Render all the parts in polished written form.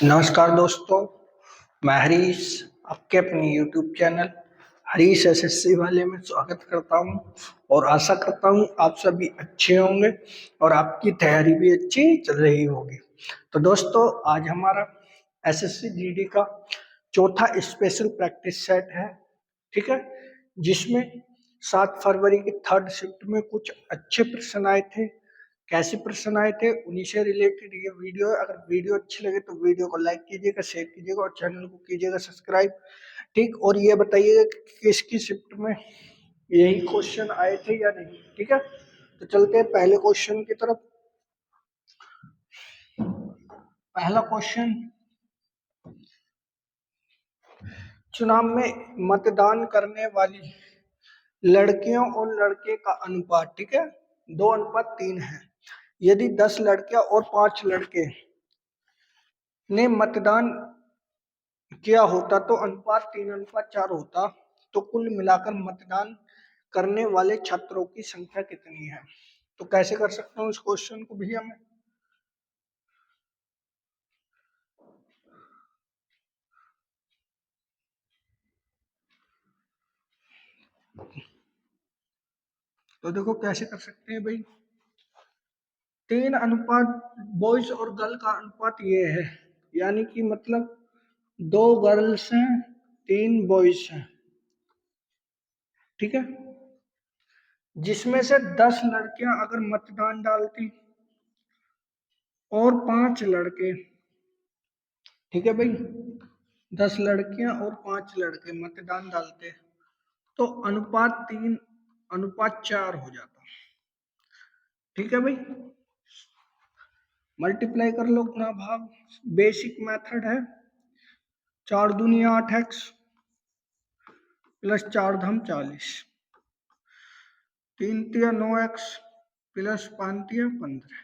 नमस्कार दोस्तों, मैं हरीश आपके अपने YouTube चैनल हरीश एसएससी वाले में स्वागत करता हूं और आशा करता हूं आप सभी अच्छे होंगे और आपकी तैयारी भी अच्छी चल रही होगी। तो दोस्तों, आज हमारा एसएससी जीडी का चौथा स्पेशल प्रैक्टिस सेट है, ठीक है, जिसमें 7 फरवरी की थर्ड शिफ्ट में कुछ अच्छे प्रश्न आए थे। कैसे प्रश्न आए थे उन्हीं से रिलेटेड ये वीडियो है। अगर वीडियो अच्छी लगे तो वीडियो को लाइक कीजिएगा, शेयर कीजिएगा और चैनल को कीजिएगा सब्सक्राइब, ठीक। और ये बताइएगा कि किसकी शिफ्ट में यही क्वेश्चन आए थे या नहीं, ठीक है। तो चलते हैं पहले क्वेश्चन की तरफ। पहला क्वेश्चन, चुनाव में मतदान करने वाली लड़कियों और लड़के का अनुपात, ठीक है, 2:3 है। यदि 10 लड़कियां और 5 लड़के ने मतदान किया होता तो अनुपात 3:4 होता। तो कुल मिलाकर मतदान करने वाले छात्रों की संख्या कितनी है? तो कैसे कर सकता हूँ इस क्वेश्चन को भैया मैं? तो देखो कैसे कर सकते हैं भाई। 3 अनुपात बॉयज और गर्ल का अनुपात ये है, यानी कि मतलब 2 गर्ल्स हैं 3 बॉयज हैं, ठीक है। जिसमें से 10 लड़कियां अगर मतदान डालती और 5 लड़के, ठीक है भाई, 10 लड़कियां और 5 लड़के मतदान डालते तो अनुपात 3:4 हो जाता, ठीक है भाई। मल्टीप्लाई कर लो, गुना भाग, बेसिक मेथड है। 4 दूनी 8x प्लस 4 धम 40, 3 तिया 9x प्लस 5 तिया 15,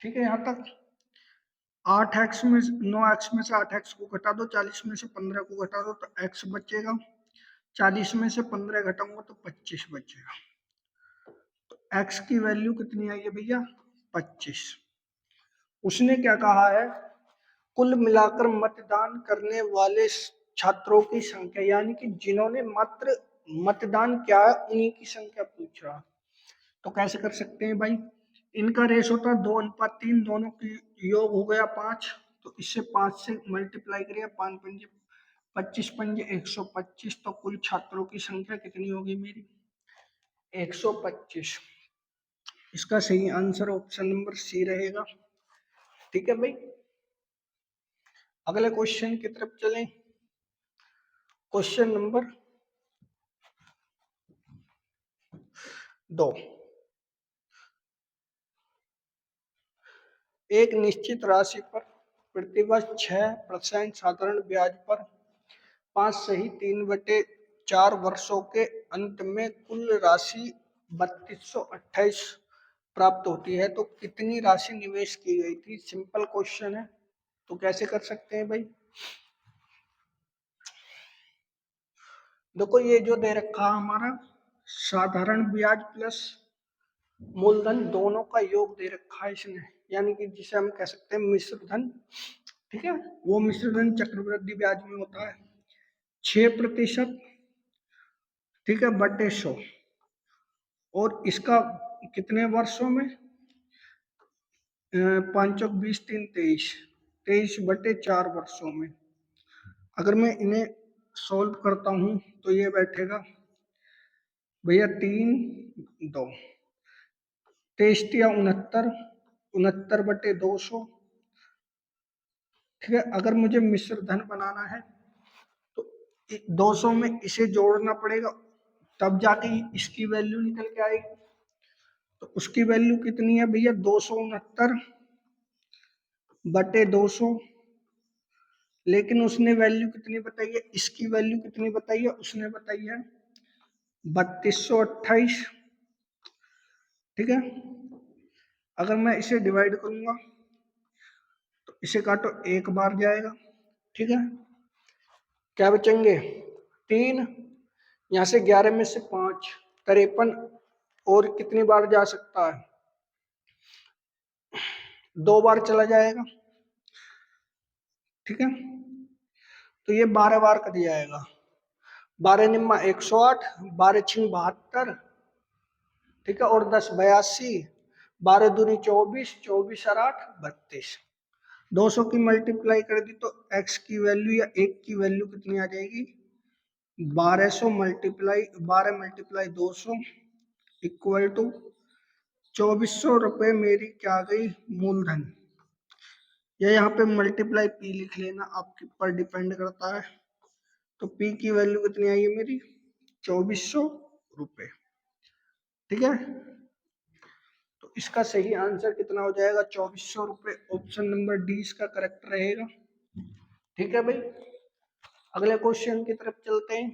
ठीक है। यहाँ तक 8x में 9x में से 8x को घटा दो, 40 में से 15 को घटा दो तो x बचेगा, 40 में से 15 घटाऊंगा तो 25 बचेगा। तो x की वैल्यू कितनी आई है भैया? 25। उसने क्या कहा है? कुल मिलाकर मतदान करने वाले छात्रों की संख्या, यानी कि जिन्होंने मात्र मतदान किया है उन्हीं की संख्या पूछ रहा। तो कैसे कर सकते हैं भाई? इनका रेस होता है 2:3, दोनों की योग हो गया 5, तो इससे 5 से मल्टीप्लाई करिए, 5 पंजे 25 पंजे 125। तो कुल छात्रों की संख्या कितनी होगी मेरी? 125। इसका सही आंसर ऑप्शन नंबर सी रहेगा, ठीक है भाई। अगले क्वेश्चन की तरफ चलें। क्वेश्चन नंबर 2, एक निश्चित राशि पर प्रतिवर्ष 6% साधारण ब्याज पर 5 सही 3/4 वर्षों के अंत में कुल राशि 3228 प्राप्त होती है। तो कितनी राशि निवेश की गई थी? सिंपल क्वेश्चन है। तो कैसे कर सकते हैं भाई? देखो, ये जो दे रखा हमारा साधारण ब्याज प्लस मूलधन दोनों का योग दे रखा है इसने, यानी कि जिसे हम कह सकते हैं मिश्र धन, ठीक है। वो मिश्र धन चक्रवृद्धि ब्याज में होता है 6%, ठीक है, बटे 100। और इसका कितने वर्षों में? 5 × 20 3 23, 23/4 वर्षों में। अगर मैं इन्हें सॉल्व करता हूं तो ये बैठेगा भैया 3 2, 23 या 69, 69/200, ठीक है। अगर मुझे मिश्र धन बनाना है तो 200 में इसे जोड़ना पड़ेगा, तब जाके इसकी वैल्यू निकल के आएगी। तो उसकी वैल्यू कितनी है भैया? 269/200। लेकिन उसने वैल्यू कितनी बताई है? इसकी वैल्यू कितनी बताई है? उसने बताई है 3228, ठीक है। अगर मैं इसे डिवाइड करूंगा तो इसे काटो, एक बार जाएगा, ठीक है। क्या बचेंगे? 3, यहाँ से 11 में से 5 53, और कितनी बार जा सकता है? 2 बार चला जाएगा। ठीक है, तो ये 12 बार कट जाएगा। 12 निम्मा 108, 12 छिंग 72, ठीक है, और 10 82, 12 दूनी 24, 24 और 8 32। 200 की मल्टीप्लाई कर दी तो x की वैल्यू या 1 की वैल्यू कितनी आ जाएगी, 1200 मल्टीप्लाई 12 मल्टीप्लाई 200 इक्वल टू 2400 रुपये मेरी क्या गई मूलधन। या यहाँ पे मल्टीप्लाई p लिख लेना, आपके ऊपर डिपेंड करता है। तो p की वैल्यू कितनी आई है मेरी, 2400 रुपये। ठीक है, तो इसका सही आंसर कितना हो जाएगा, 2400 रुपये। ऑप्शन नंबर डी इसका करेक्ट रहेगा। ठीक है भाई, अगले क्वेश्चन की तरफ चलते हैं।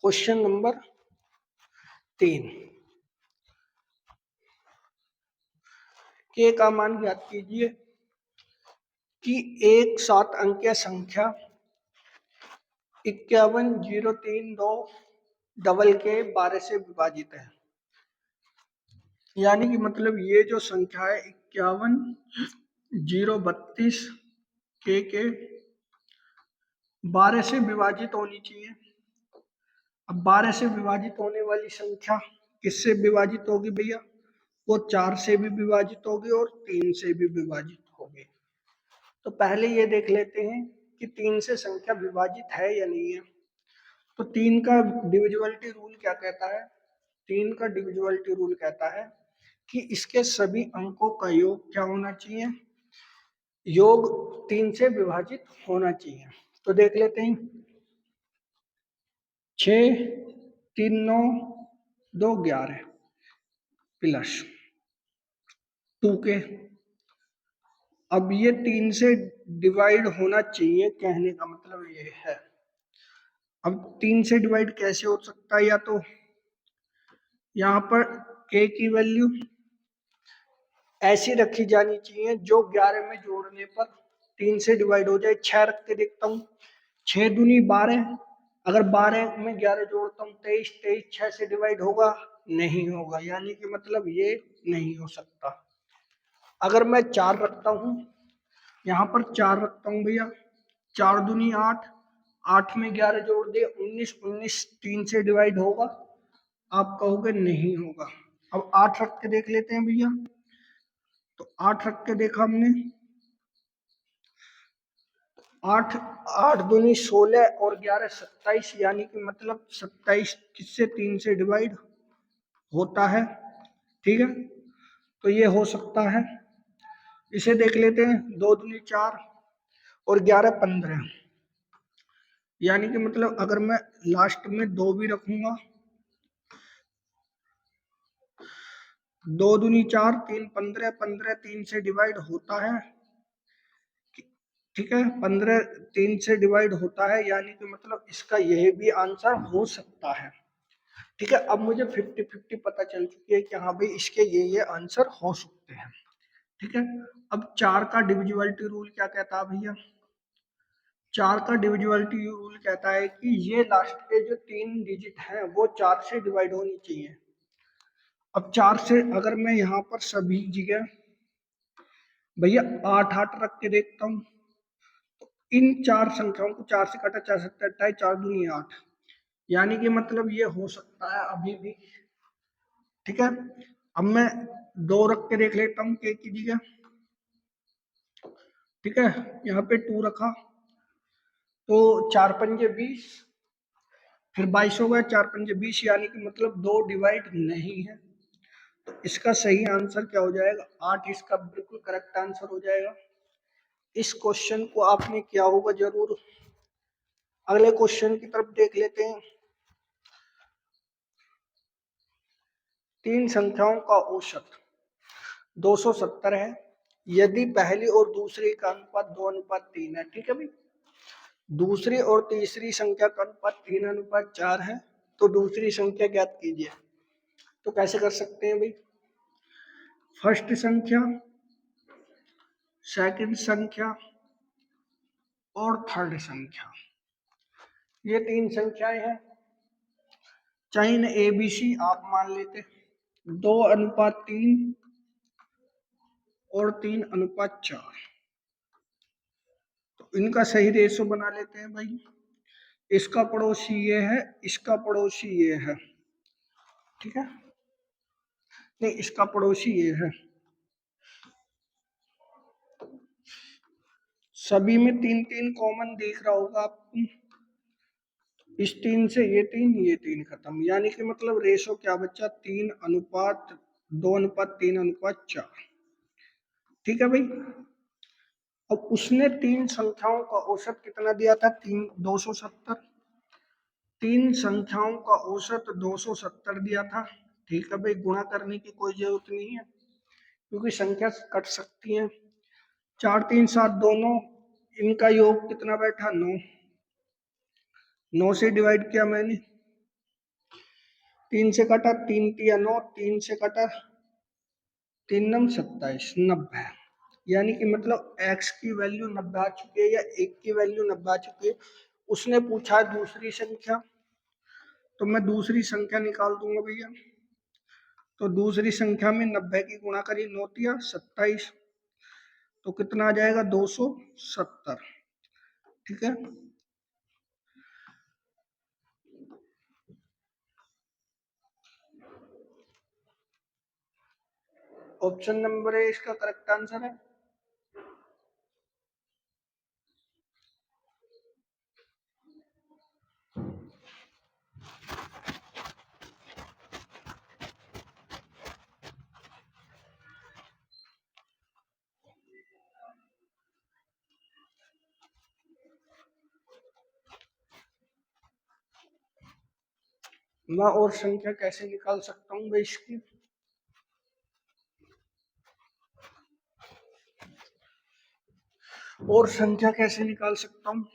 क्वेश्चन नंबर 3, के का मान ज्ञात कीजिए कि एक 7 अंकीय संख्या 51,032 डबल के 12 से विभाजित है। यानी कि मतलब ये जो संख्या है 51,032 के 12 से विभाजित होनी चाहिए। अब 12 से विभाजित होने वाली संख्या किससे विभाजित होगी भैया, वो 4 से भी विभाजित होगी और 3 से भी विभाजित होगी। तो पहले ये देख लेते हैं कि 3 से संख्या विभाजित है या नहीं है। तो 3 का डिविजिबिलिटी रूल क्या कहता है, 3 का डिविजिबिलिटी रूल कहता है कि इसके सभी अंकों का योग क्या होना चाहिए, योग 3 से विभाजित होना चाहिए। तो देख लेते हैं, 6 3 9 2 11 प्लस 2 के। अब ये 3 से डिवाइड होना चाहिए, कहने का मतलब ये है। अब 3 से डिवाइड कैसे हो सकता है, या तो यहाँ पर k की वैल्यू ऐसी रखी जानी चाहिए जो 11 में जोड़ने पर 3 से डिवाइड हो जाए। 6 रख के देखता हूँ, 6 दूनी 12, अगर 12 में 11 जोड़ता हूँ 23, 23 6 से डिवाइड होगा, नहीं होगा, यानी कि मतलब ये नहीं हो सकता। अगर मैं 4 रखता हूँ, यहाँ पर 4 रखता हूँ भैया, 4 दूनी 8, 8 में 11 जोड़ दे 19, 19 3 से डिवाइड होगा, आप कहोगे नहीं होगा। अब 8 रख के देख लेते हैं भैया, तो 8 रख के देखा हमने, 8 8 दूनी 16 और 11 27, यानी कि मतलब 27 किससे 3 से डिवाइड होता है। ठीक है, तो ये हो सकता है। इसे देख लेते हैं, 2 दूनी 4 और 11 15, यानी कि मतलब अगर मैं लास्ट में 2 भी रखूंगा, 2 दूनी 4 3 15, 15 3 से डिवाइड होता है। ठीक है, 15 3 से डिवाइड होता है, यानी कि मतलब इसका यह भी आंसर हो सकता है। ठीक है, अब मुझे 50-50 पता चल चुकी है कि हाँ भाई इसके ये आंसर हो सकते हैं। ठीक है, अब 4 का डिविजिबिलिटी रूल क्या कहता है भैया, 4 का डिविजिबिलिटी रूल कहता है कि ये लास्ट के जो 3 डिजिट हैं वो 4 से डिवाइड होनी चाहिए। अब 4 से अगर मैं यहाँ पर सभी जगह भैया 8 8 रख के देखता हूँ, तो इन 4 संख्याओं को 4 से काटा जा सकता है, 28 4 दूनी 8, यानी कि मतलब ये हो सकता है अभी भी। ठीक है, अब मैं 2 रख के देख लेता हूँ के की जगह। ठीक है, यहाँ पे 2 रखा तो 4 पंजे 20, फिर 22 हो गया, 4 पंजे 20, यानी कि मतलब 2 डिवाइड नहीं है। तो इसका सही आंसर क्या हो जाएगा, 8 इसका बिल्कुल करेक्ट आंसर हो जाएगा। इस क्वेश्चन को आपने किया होगा जरूर। अगले क्वेश्चन की तरफ देख लेते हैं। 3 संख्याओं का औसत 270 है यदि पहली और दूसरी का अनुपात 2:3 है। ठीक है भाई, दूसरी और तीसरी संख्या का अनुपात 3:4 है, तो दूसरी संख्या ज्ञात कीजिए। तो कैसे कर सकते हैं भाई, फर्स्ट संख्या, सेकंड संख्या और थर्ड संख्या, ये 3 संख्याएं हैं। चाहे इन्हें ABC आप मान लेते, 2:3 और 3:4। इनका सही रेशो बना लेते हैं भाई। इसका पड़ोसी ये है, इसका पड़ोसी ये है, ठीक है, नहीं इसका पड़ोसी ये है। सभी में 3-3 कॉमन दिख रहा होगा आपको। इस 3 से ये 3 खत्म, यानी कि मतलब रेशो क्या बच्चा 3:2:3:4। ठीक है भाई। अब उसने 3 संख्याओं का औसत कितना दिया था, 270। 3 संख्याओं का औसत 270 दिया था। ठीक है भाई, गुणा करने की कोई जरूरत नहीं है क्योंकि संख्या कट सकती है। 4 3 7 दोनों, इनका योग कितना बैठा, 9। 9 से डिवाइड किया मैंने, 3 से कटा, 3 तिया 9, 3 से कटा, 3 9 27, 90। यानी कि मतलब x की वैल्यू 90 आ चुकी है या 1 की वैल्यू 90 आ चुकी है। उसने पूछा दूसरी संख्या, तो मैं दूसरी संख्या निकाल दूंगा भैया। तो दूसरी संख्या में 90 की गुणा करी, 9 तिया 27, तो कितना आ जाएगा 270। ठीक है, ऑप्शन नंबर ए इसका करेक्ट आंसर है। मैं और संख्या कैसे निकाल सकता हूँ भाई इसकी, और संख्या कैसे निकाल सकता हूँ।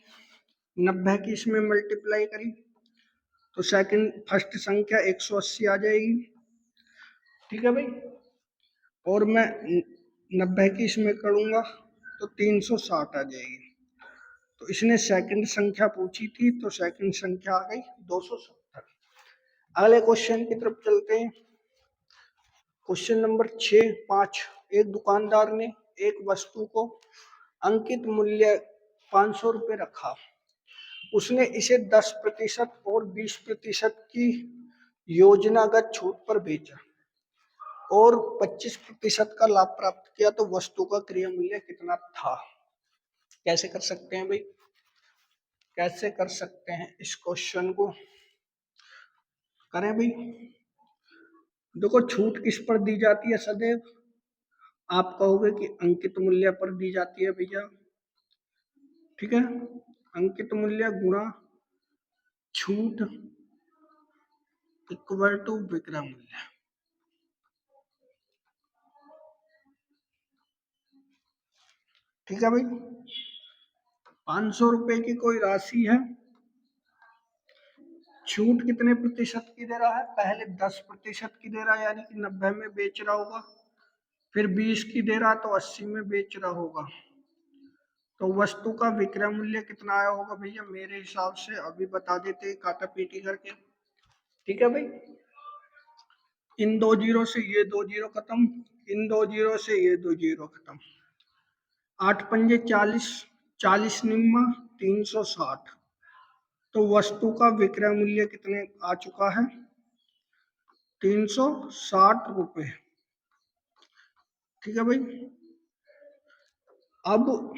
90 की इसमें मल्टीप्लाई करी तो सेकंड फर्स्ट संख्या 180 आ जाएगी। ठीक है भाई, और मैं 90 की इसमें करूंगा तो 360 आ जाएगी। तो इसने सेकंड संख्या पूछी थी तो सेकंड संख्या आ गई 270। अगले क्वेश्चन की तरफ चलते हैं। Question number 6-5। एक दुकानदार ने एक वस्तु को अंकित मूल्य 500 रुपये रखा। उसने इसे 10% और 20% की योजनागत छूट पर बेचा और 25% का लाभ प्राप्त किया, तो वस्तु का क्रय मूल्य कितना था। कैसे कर सकते हैं भाई, कैसे कर सकते हैं इस क्वेश्चन को, करें भाई। देखो छूट किस पर दी जाती है सदैव, आप कहोगे कि अंकित मूल्य पर दी जाती है भैया। ठीक है, अंकित मूल्य गुणा छूट इक्वल टू विक्रय मूल्य। ठीक है भाई, 500 रुपए की कोई राशि है, छूट कितने प्रतिशत की दे रहा है, पहले 10% की दे रहा है यानी कि 90 में बेच रहा होगा, फिर 20 की दे रहा तो 80 में बेच रहा होगा। तो वस्तु का विक्रय मूल्य कितना आया होगा भैया, मेरे हिसाब से अभी बता देते हैं काटा पीटी करके। ठीक है भाई, इन 2 जीरो से ये 2 जीरो खत्म, इन 2 जीरो से ये 2 जीरो खत्म। 8 पंजे 40, 40 निम्मा 360। तो वस्तु का विक्रय मूल्य कितने आ चुका है, 360 रुपए। ठीक है भाई, अब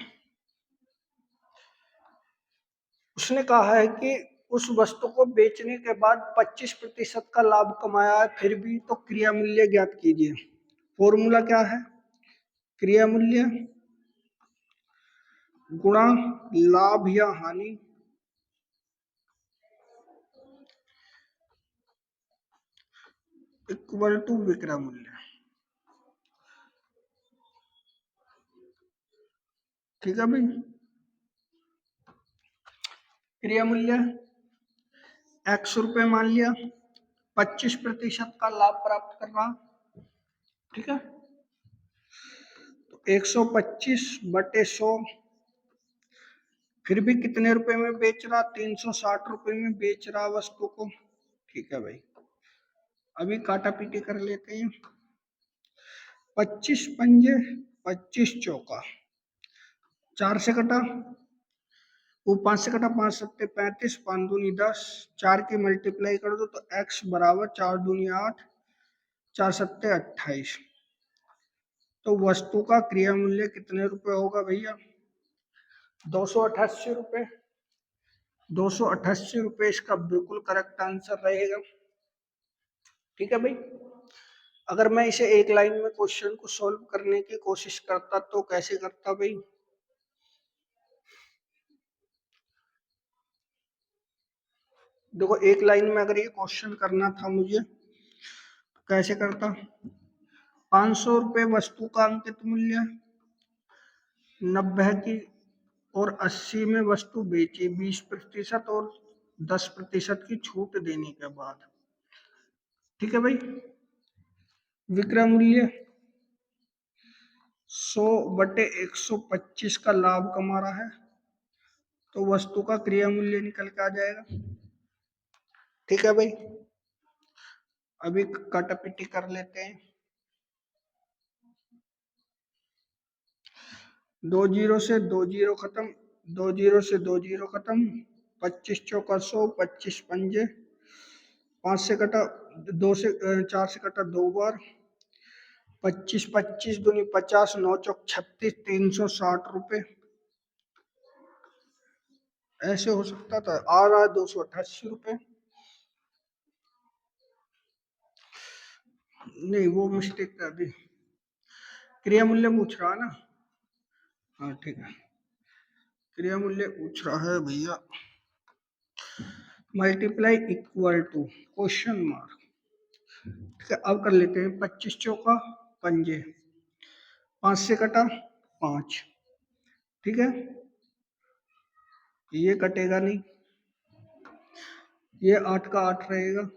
उसने कहा है कि उस वस्तु को बेचने के बाद 25% का लाभ कमाया है फिर भी, तो क्रिया मूल्य ज्ञात कीजिए। फॉर्मूला क्या है, क्रिया मूल्य गुणा लाभ या हानि इक्वल टू विक्रय मूल्य। ठीक है भाई, क्रिया मूल्य 100 रुपए मान लिया, 25% का लाभ प्राप्त कर रहा। ठीक है, तो 125/100, फिर भी कितने रुपए में बेच रहा, 360 रुपए में बेच रहा वस्तु को। ठीक है भाई, अभी काटा पीटी कर लेते हैं। 25 पंजे 25 चौका, 4 से कटा, वो 5 से कटा 5 सत्ते 35, 5 दूनी 10, 4 की मल्टीप्लाई कर दो तो x बराबर 4 दूनी 8, 4 सत्ते 28। तो वस्तु का क्रिया मूल्य कितने रुपए होगा भैया? 288 रुपए। 288 रुपए इसका बिल्कुल करेक्ट आंसर रहेगा। ठीक है भाई। अगर मैं इसे एक लाइन में क्वेश्चन को सॉल्व करने की कोशिश करता तो कैसे करता भाई? देखो एक लाइन में अगर ये क्वेश्चन करना था मुझे कैसे करता? 500 रुपए वस्तु का अंकित मूल्य, 90 की और 80 में वस्तु बेची 20% और 10% की छूट देने के बाद। ठीक है भाई। विक्रय मूल्य 100/125 का लाभ कमा रहा है तो वस्तु का क्रिया मूल्य निकल के आ जाएगा। ठीक है भाई। अभी काटापीटी कर लेते हैं। 2 जीरो से 2 जीरो खत्म, 2 जीरो से 2 जीरो खत्म, 25 चौका 100, 25 पंजे, 5 से कटा 2 से 4 से कटा 2 बार, 25 25 दूनी 50, 9 चौक 36, 360 रुपए। ऐसे हो सकता था। आ रहा है 288 रुपए। नहीं वो मिस्टेक कर दी। क्रिया मूल्य पूछ रहा है ना? हाँ ठीक है। क्रिया मूल्य पूछ रहा है भैया। Multiply equal to question mark. ठीक है अब कर लेते हैं। 25 चौका पंजे, 5 से कटा 5। ठीक है ये कटेगा नहीं, ये 8 का 8 रहेगा।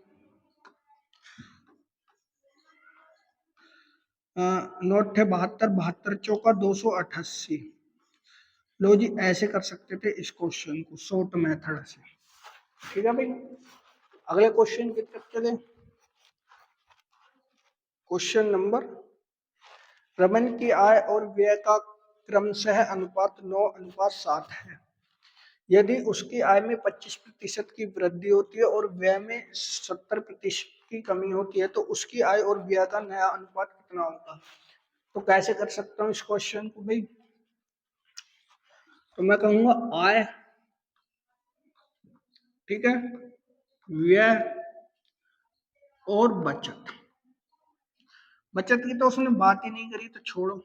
9 72, 72 चौका 288। लो जी ऐसे कर सकते थे इस क्वेश्चन को शॉर्ट मेथड से। ठीक है भाई। अगले क्वेश्चन की तरफ चले। क्वेश्चन नंबर, रमन की आय और व्यय का क्रमशः अनुपात 9:7 है। यदि उसकी आय में 25% की वृद्धि होती है और व्यय में 70% की कमी होती है तो उसकी आय और व्यय का नया अनुपात कितना होगा? तो कैसे कर सकता हूँ इस क्वेश्चन को भाई? तो मैं कहूंगा आय, ठीक है, व्यय और बचत। बचत की तो उसने बात ही नहीं करी तो छोड़ो।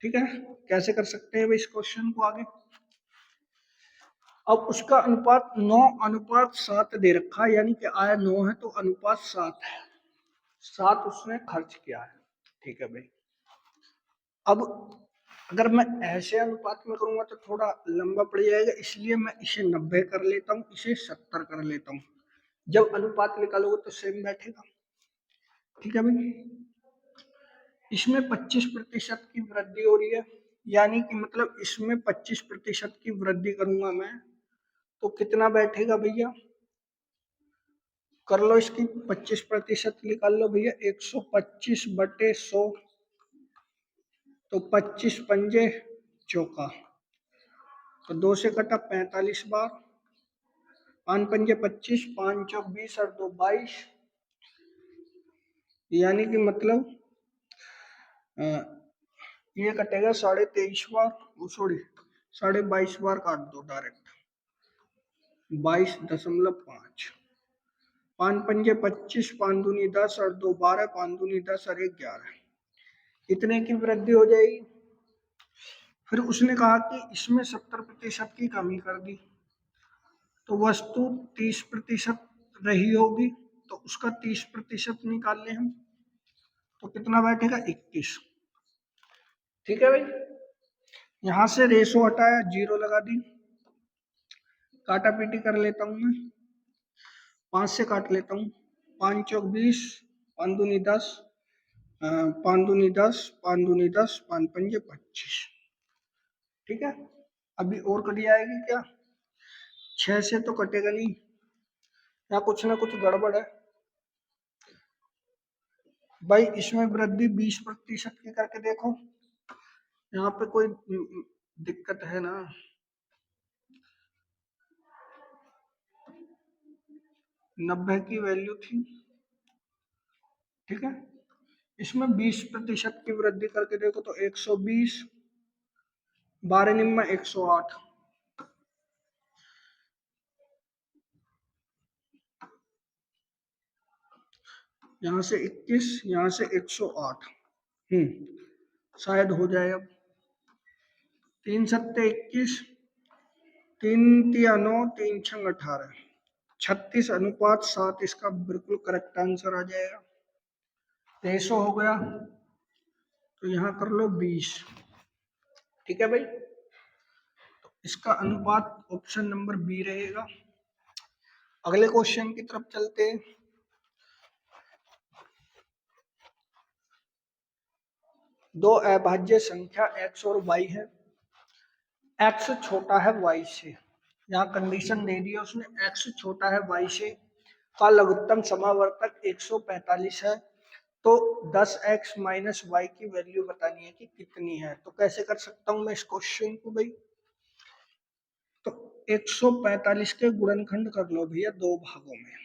ठीक है कैसे कर सकते हैं भाई इस क्वेश्चन को आगे? अब उसका अनुपात 9:7 दे रखा है, यानी कि आय 9 है तो अनुपात 7 है। 7 उसने खर्च किया है। ठीक है भाई। अब अगर मैं ऐसे अनुपात में करूंगा तो थोड़ा लंबा पड़ जाएगा, इसलिए मैं इसे 90 कर लेता हूँ, इसे 70 कर लेता हूँ। जब अनुपात निकालोगे तो सेम बैठेगा। ठीक है भाई। इसमें 25% की वृद्धि हो रही है, यानी कि मतलब इसमें 25% की वृद्धि करूंगा मैं तो कितना बैठेगा भैया? कर लो इसकी 25% निकाल लो भैया। 125/100 तो 25 पंजे चौका तो 2 से कटा 45 बार, 5 पंजे 25, 5 चौक 20 और 2 22, यानी कि मतलब ये कटेगा 23.5 बार। वो सॉरी 22.5 बार काट दो डायरेक्ट। 22.5, 5 पंजे 25, 5 दूनी 10 और 2 12, 5 दूनी 10 और 1 11, इतने की वृद्धि हो जाएगी। फिर उसने कहा कि इसमें 70% की कमी कर दी तो वस्तु 30% रही होगी तो उसका 30% निकाल ले हम तो कितना बैठेगा? 21। ठीक है भाई। यहां से रेशो हटाया, जीरो लगा दी, काटा पीटी कर लेता हूं मैं। 5 से काट लेता हूँ। 5 चौक 20, 5 दूनी 10, 5 दूनी 10, 5 दूनी 10, 5 पंजे 25। ठीक है अभी और कटी आएगी क्या? 6 से तो कटेगा नहीं, या कुछ ना कुछ गड़बड़ है भाई। इसमें वृद्धि 20% की करके देखो, यहाँ पे कोई दिक्कत है ना? 90 की वैल्यू थी, ठीक है। इसमें 20% की वृद्धि करके देखो तो 120, 12 निम्न 108, यहाँ से 21, यहाँ से 108। शायद हो जाए अब। 3 सत्ते 21, 3 तिया 9, 3 छंग 18, 36:7 इसका बिल्कुल करेक्ट आंसर आ जाएगा। 23 हो गया, तो यहाँ कर लो 20, ठीक है भाई। तो इसका अनुपात ऑप्शन नंबर बी रहेगा। अगले क्वेश्चन की तरफ चलते हैं। दो अभाज्य संख्या x और y है। x छोटा है y से, यहाँ कंडीशन दे दी है उसने, x छोटा है y से का लघुत्तम समावर्तक 145 है, तो 10x माइनस वाई की वैल्यू बतानी है कि कितनी है। तो कैसे कर सकता हूं मैं इस क्वेश्चन को भाई? तो 145 के गुणनखंड कर लो भैया दो भागों में,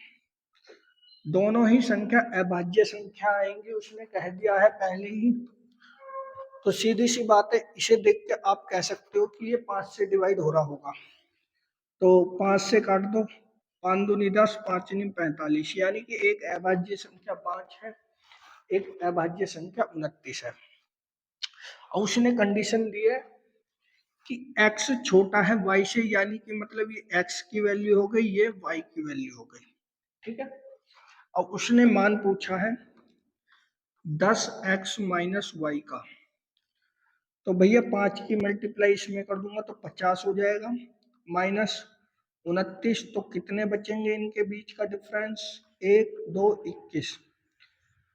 दोनों ही संख्या अभाज्य संख्या आएंगी, उसने कह दिया है पहले ही। तो सीधी सी बात है, इसे देख के आप कह सकते हो कि ये 5 से डिवाइड हो रहा होगा। तो 5 से काट दो, 5 दूनी 10, 5 नी 45, यानी कि एक अभाज्य संख्या 5 है, एक अभाज्य संख्या 29 है। और उसने कंडीशन दी है कि x छोटा है y से, यानी कि मतलब ये x की वैल्यू हो गई, ये y की वैल्यू हो गई, ठीक है। और उसने मान पूछा है 10x माइनस वाई का, तो भैया 5 की मल्टीप्लाई इसमें कर दूंगा तो 50 हो जाएगा, माइनस 29, तो कितने बचेंगे इनके बीच का डिफरेंस? 1 2 21,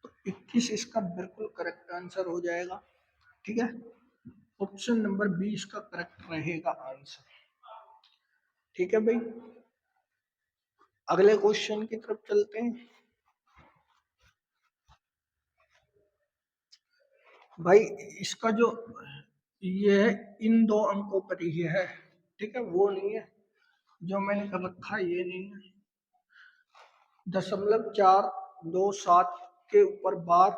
तो 21 इसका बिल्कुल करेक्ट आंसर हो जाएगा, ठीक है। ऑप्शन नंबर 20 का करेक्ट रहेगा आंसर, ठीक है भाई। अगले क्वेश्चन की तरफ चलते हैं। भाई इसका जो ये है, इन दो अंकों पर ही है, ठीक है, वो नहीं है जो मैंने कर रखा, ये नहीं है। 0.427 के ऊपर बार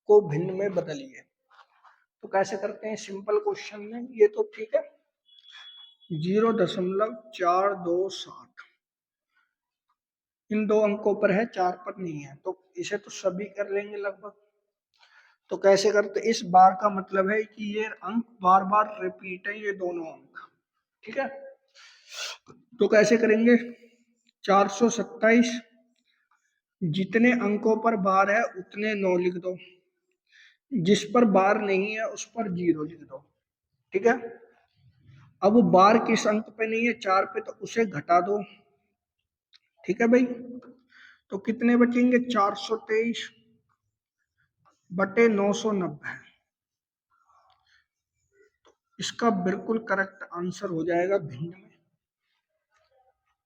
को भिन्न में बदलिए। तो कैसे करते हैं सिंपल क्वेश्चन में, ये तो ठीक है। 0.427 इन दो अंकों पर है, चार पर नहीं है, तो इसे तो सभी कर लेंगे लगभग। तो कैसे करते, इस बार का मतलब है कि ये अंक बार बार रिपीट है, ये दोनों अंक, ठीक है। तो कैसे करेंगे? 427, जितने अंकों पर बार है उतने 9 लिख दो, जिस पर बार नहीं है उस पर 0 लिख दो, ठीक है। अब वो बार किस अंक पे नहीं है? 4 पे, तो उसे घटा दो, ठीक है भाई। तो कितने बचेंगे? 423 बटे 990, इसका बिल्कुल करेक्ट आंसर हो जाएगा भिन्न में।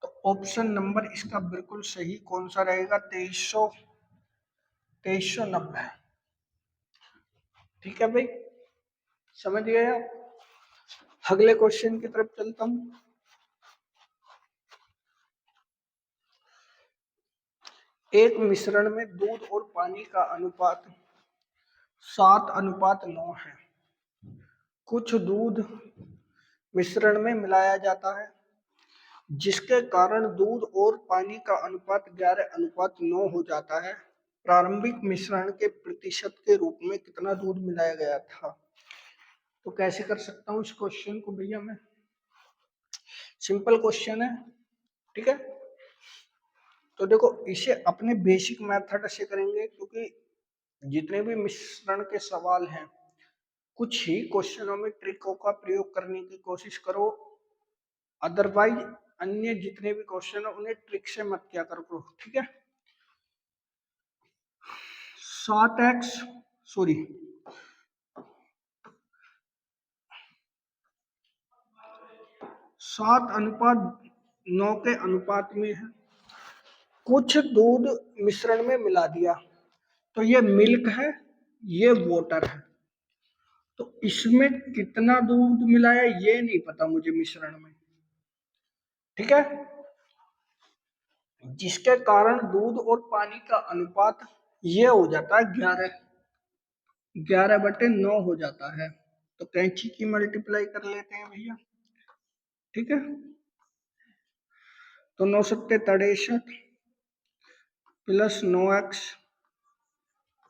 तो ऑप्शन नंबर इसका बिल्कुल सही कौन सा रहेगा? 2390, ठीक है भाई, समझ गए आप। अगले क्वेश्चन की तरफ चलता हूं। एक मिश्रण में दूध और पानी का अनुपात 7:9 है। कुछ दूध मिश्रण में मिलाया जाता है, जिसके कारण दूध और पानी का अनुपात 11:9 हो जाता है। प्रारंभिक मिश्रण के प्रतिशत के रूप में कितना दूध मिलाया गया था? तो कैसे कर सकता हूँ इस क्वेश्चन को भैया मैं? सिंपल क्वेश्चन है, ठीक है। तो देखो इसे अपने बेसिक मेथड से करेंगे, क्योंकि जितने भी मिश्रण के सवाल हैं, कुछ ही क्वेश्चनों में ट्रिकों का प्रयोग करने की कोशिश करो, अदरवाइज अन्य जितने भी क्वेश्चन है उन्हें ट्रिक से मत क्या करो, ठीक है। 7x सॉरी 7:9 के अनुपात में है। कुछ दूध मिश्रण में मिला दिया, तो ये मिल्क है, ये वाटर है। तो इसमें कितना दूध मिलाया ये नहीं पता मुझे मिश्रण में, ठीक है। जिसके कारण दूध और पानी का अनुपात ये हो जाता है 11/9 हो जाता है। तो कैंची की मल्टीप्लाई कर लेते हैं भैया, ठीक है। तो 9 सत्ते 63 प्लस 9x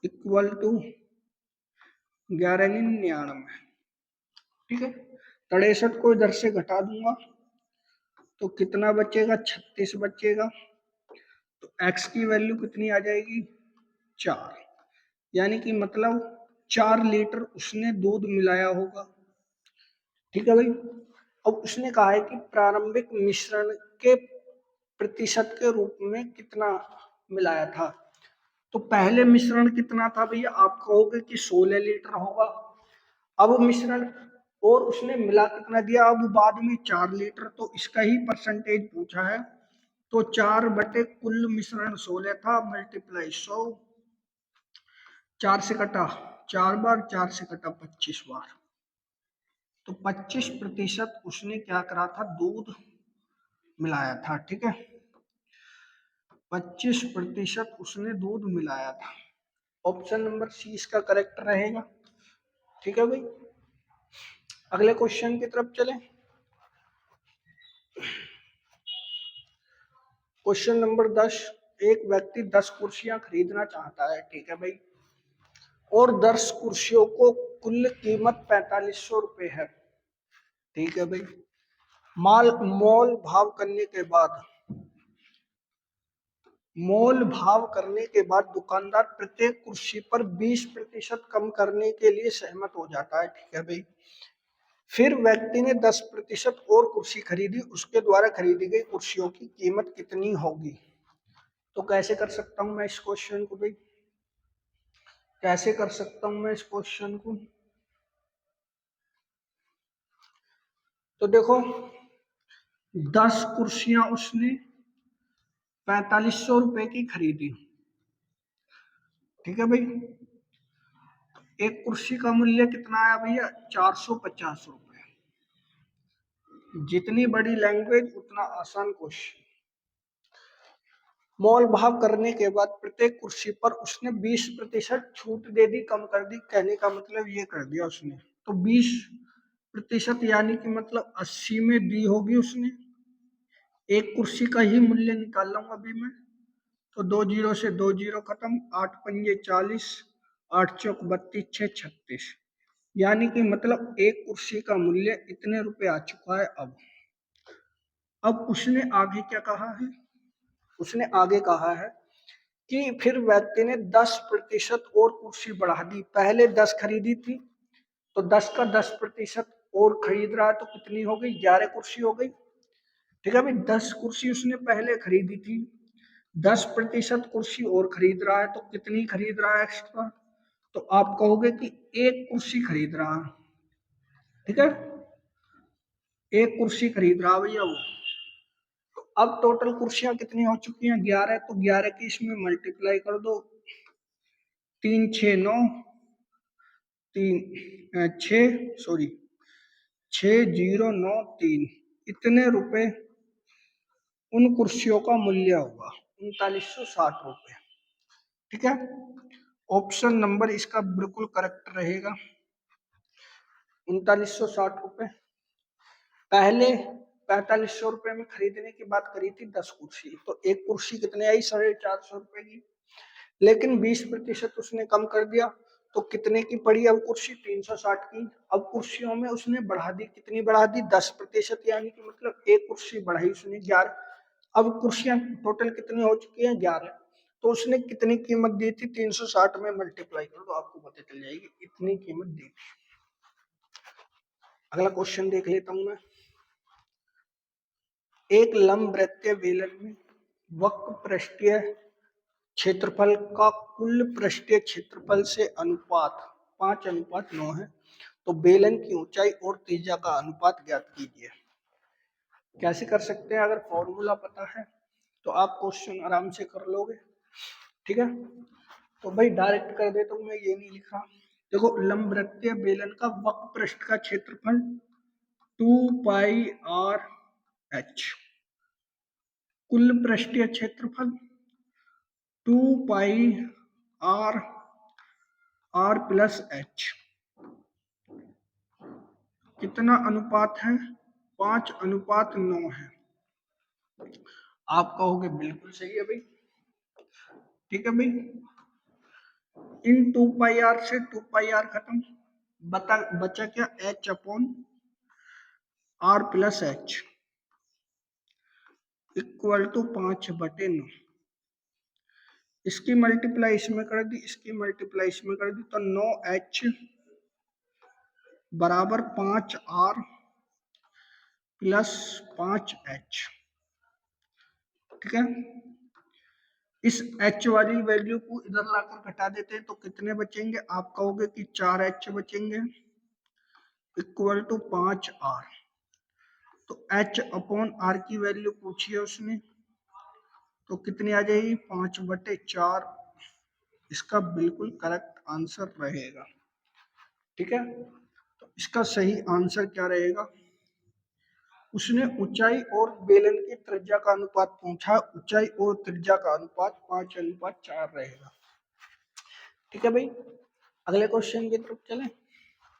इक्वल टू 1199, ठीक है। 63 को इधर से घटा दूंगा तो कितना बचेगा, 36 बचेगा। तो x की वैल्यू कितनी आ जाएगी, 4, यानी कि मतलब 4 लीटर उसने दूध मिलाया होगा, ठीक है भाई। अब उसने कहा है कि प्रारंभिक मिश्रण के प्रतिशत के रूप में कितना मिलाया था। तो पहले मिश्रण कितना था भैया, आप कहोगे कि 16 लीटर होगा। अब मिश्रण और उसने मिला कितना दिया, अब बाद में 4 लीटर, तो इसका ही परसेंटेज पूछा है। तो 4 बटे कुल मिश्रण 16 था, मल्टीप्लाई 100, 4 से कटा 4 बार, 4 से कटा 25 बार। तो 25% उसने क्या करा था, दूध मिलाया था, ठीक है। 25% उसने दूध मिलाया था। ऑप्शन नंबर सी इसका करेक्ट रहेगा, ठीक है भाई। अगले क्वेश्चन की तरफ चलें। क्वेश्चन नंबर 10, एक व्यक्ति 10 कुर्सियां खरीदना चाहता है, ठीक है भाई, और 10 कुर्सियों को कुल कीमत 4500 रुपए है, ठीक है भाई। मोल भाव करने के बाद दुकानदार प्रत्येक कुर्सी पर 20% कम करने के लिए सहमत हो जाता है, ठीक है भाई। फिर व्यक्ति ने 10% और कुर्सी खरीदी, उसके द्वारा खरीदी गई कुर्सियों की कीमत कितनी होगी। तो कैसे कर सकता हूं मैं इस क्वेश्चन को भाई, कैसे कर सकता हूं मैं इस क्वेश्चन को। तो देखो 10 कुर्सियां उसने 4500 रुपए की खरीदी, ठीक है भाई। एक कुर्सी का मूल्य कितना आया भैया, 450 रुपए। जितनी बड़ी लैंग्वेज उतना आसान क्वेश्चन। मोल भाव करने के बाद प्रत्येक कुर्सी पर उसने 20% छूट दे दी, कम कर दी, कहने का मतलब ये कर दिया उसने। तो 20% यानी कि मतलब 80 में दी होगी उसने। एक कुर्सी का ही मूल्य निकाल लूंगा अभी मैं। तो 2 जीरो से 2 जीरो खत्म, 8 पंजे 40, 8 चौक 32, 6 36, यानी कि मतलब एक कुर्सी का मूल्य इतने रुपए आ चुका है। अब उसने आगे क्या कहा है, उसने आगे कहा है कि फिर व्यक्ति ने 10% और कुर्सी बढ़ा दी। पहले 10 खरीदी थी, तो 10 का 10% और खरीद रहा है, तो कितनी हो गई, 11 कुर्सी हो गई, ठीक है भाई। 10 कुर्सी उसने पहले खरीदी थी, 10% कुर्सी और खरीद रहा है, तो कितनी खरीद रहा है एक्स्ट्रा। तो आप कहोगे कि एक कुर्सी खरीद रहा है, ठीक है, एक कुर्सी खरीद रहा भैया वो। तो अब टोटल कुर्सियां कितनी हो चुकी हैं, 11, तो 11 की इसमें मल्टीप्लाई कर दो, 3 6 9, 6093, इतने रुपए उन कुर्सियों का मूल्य होगा, 3960 रुपए, ठीक है। ऑप्शन नंबर इसका बिल्कुल करेक्ट रहेगा, 3960 रुपए। पहले 4500 रुपए में खरीदने की बात करी थी 10 कुर्सी, तो एक कुर्सी कितने आई, 450 रुपए की। लेकिन 20% उसने कम कर दिया, तो कितने की पड़ी अब कुर्सी, 360 की। अब कुर्सियों में उसने बढ़ा दी, कितनी बढ़ा दी, 10%, यानी कि मतलब एक कुर्सी बढ़ाई उसने 11। अब कुर्सियां टोटल कितनी हो चुकी हैं, 11। तो उसने कितनी कीमत दी थी, 360 में मल्टीप्लाई कर दो, आपको पता चल जाएगी इतनी कीमत दी थी। अगला क्वेश्चन देख लेता हूं मैं। एक लंबवृत्तीय बेलन में वक्र पृष्ठीय क्षेत्रफल का कुल पृष्ठीय क्षेत्रफल से अनुपात 5:9 है। तो बेलन की ऊंचाई और त्रिज्या का अनुपात ज्ञात कीजिए। कैसे कर सकते हैं, अगर फॉर्मूला पता है तो आप क्वेश्चन आराम से कर लोगे, ठीक है। तो भाई डायरेक्ट कर देता हूं मैं, ये नहीं लिखा। देखो लंबवृत्तीय बेलन का वक्र पृष्ठ का क्षेत्रफल 2 पाई r h, कुल पृष्ठीय क्षेत्रफल 2 पाई आर आर प्लस एच कितना अनुपात है? 5:9 है। आप कहोगे बिल्कुल सही है भाई। ठीक है भाई, इन 2 पाई आर से 2 पाई आर खत्म, बचा क्या? H upon R plus H equal to 5/9। इसकी मल्टीप्लाई इसमें कर दी, इसकी मल्टीप्लाई इसमें कर दी, तो 9h बराबर 5r प्लस 5h। ठीक है, इस h वाली वैल्यू को इधर लाकर घटा देते हैं तो कितने बचेंगे? आप कहोगे कि 4h बचेंगे इक्वल टू 5r। तो h अपॉन r की वैल्यू पूछी है उसने, तो कितनी आ जाएगी? 5/4। इसका बिल्कुल करेक्ट आंसर रहेगा। ठीक है, तो इसका सही आंसर क्या रहेगा? उसने ऊंचाई और बेलन की त्रिज्या का अनुपात पूछा, ऊंचाई और त्रिज्या का अनुपात 5:4 रहेगा। ठीक है भाई, अगले क्वेश्चन की तरफ चलें।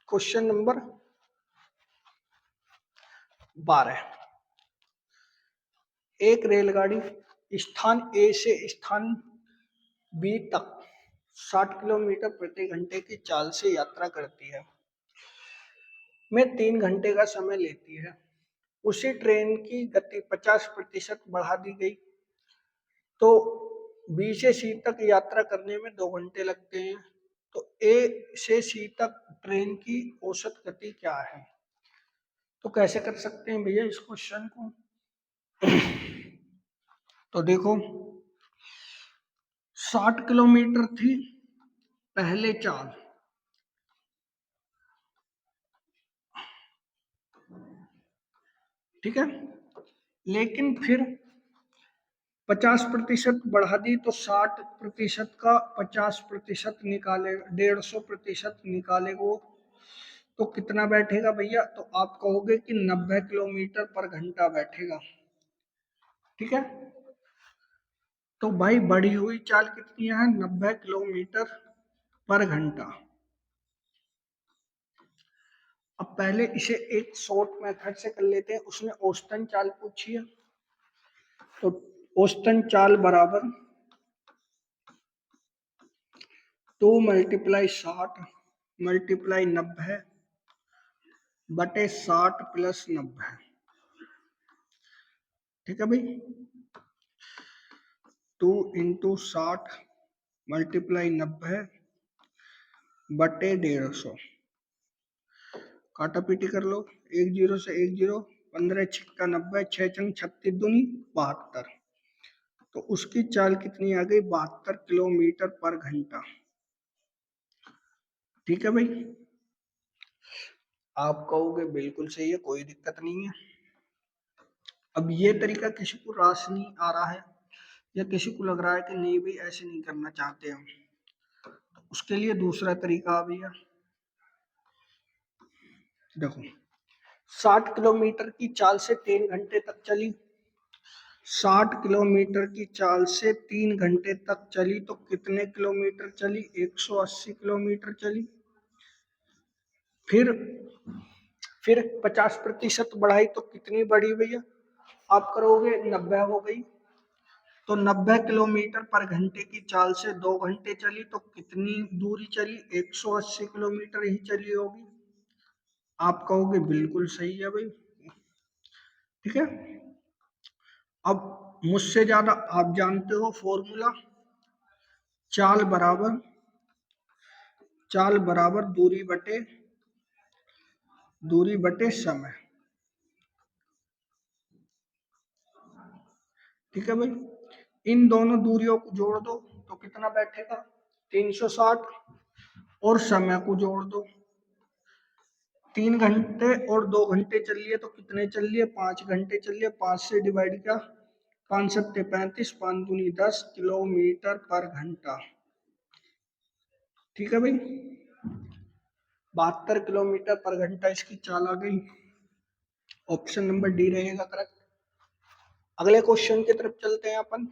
Question number 12। एक रेलगाड़ी स्थान ए से स्थान बी तक 60 किलोमीटर प्रति घंटे की चाल से यात्रा करती है, में 3 घंटे का समय लेती है। उसी ट्रेन की गति 50% बढ़ा दी गई तो बी से सी तक यात्रा करने में 2 घंटे लगते हैं। तो ए से सी तक ट्रेन की औसत गति क्या है? तो कैसे कर सकते हैं भैया इस क्वेश्चन को? तो देखो, 60 किलोमीटर थी पहले चाल, ठीक है, लेकिन फिर 50% बढ़ा दी तो 60% का 50% निकाले, 150% निकाले वो, तो कितना बैठेगा भैया? तो आप कहोगे कि 90 किलोमीटर पर घंटा बैठेगा। ठीक है, तो भाई बढ़ी हुई चाल कितनी है? 90 किलोमीटर पर घंटा। अब पहले इसे एक शॉर्ट मेथड से कर लेते हैं। उसने औसतन चाल पूछी है, तो औसतन चाल बराबर 2 × 60 × 90 बटे 60 प्लस 90। ठीक है भाई, 2 × 60 × 90 बटे 150। काटा पीटी कर लो, 1 0 से 1 0, 15 × 90, 6 × 36 दूनी 72। तो उसकी चाल कितनी आ गई? 72 किलोमीटर पर घंटा। ठीक है भाई, आप कहोगे बिल्कुल सही है, कोई दिक्कत नहीं है। अब ये तरीका किसी को रास नहीं आ रहा है या किसी को लग रहा है कि नहीं भाई ऐसे नहीं करना चाहते हम, तो उसके लिए दूसरा तरीका आ भैया। देखो, 60 किलोमीटर की चाल से 3 घंटे तक चली, 60 किलोमीटर की चाल से 3 घंटे तक चली तो कितने किलोमीटर चली? 180 किलोमीटर चली। फिर 50% बढ़ाई तो कितनी बढ़ी भैया? आप करोगे 90 हो गई, तो 90 किलोमीटर पर घंटे की चाल से 2 घंटे चली तो कितनी दूरी चली? 180 किलोमीटर ही चली होगी। आप कहोगे बिल्कुल सही है भाई। ठीक है, अब मुझसे ज्यादा आप जानते हो फॉर्मूला, चाल बराबर दूरी बटे समय। ठीक है भाई, इन दोनों दूरियों को जोड़ दो तो कितना बैठेगा? 360, और समय को जोड़ दो, 3 घंटे और 2 घंटे चल लिए तो कितने चल लिए? 5 घंटे चल लिए। 5 से डिवाइड किया, 5 सत्ते 35, 5 दूनी 10 किलोमीटर पर घंटा। ठीक है भाई, 72 किलोमीटर पर घंटा इसकी चाल आ गई। ऑप्शन नंबर डी रहेगा करेक्ट। अगले क्वेश्चन की तरफ चलते हैं अपन।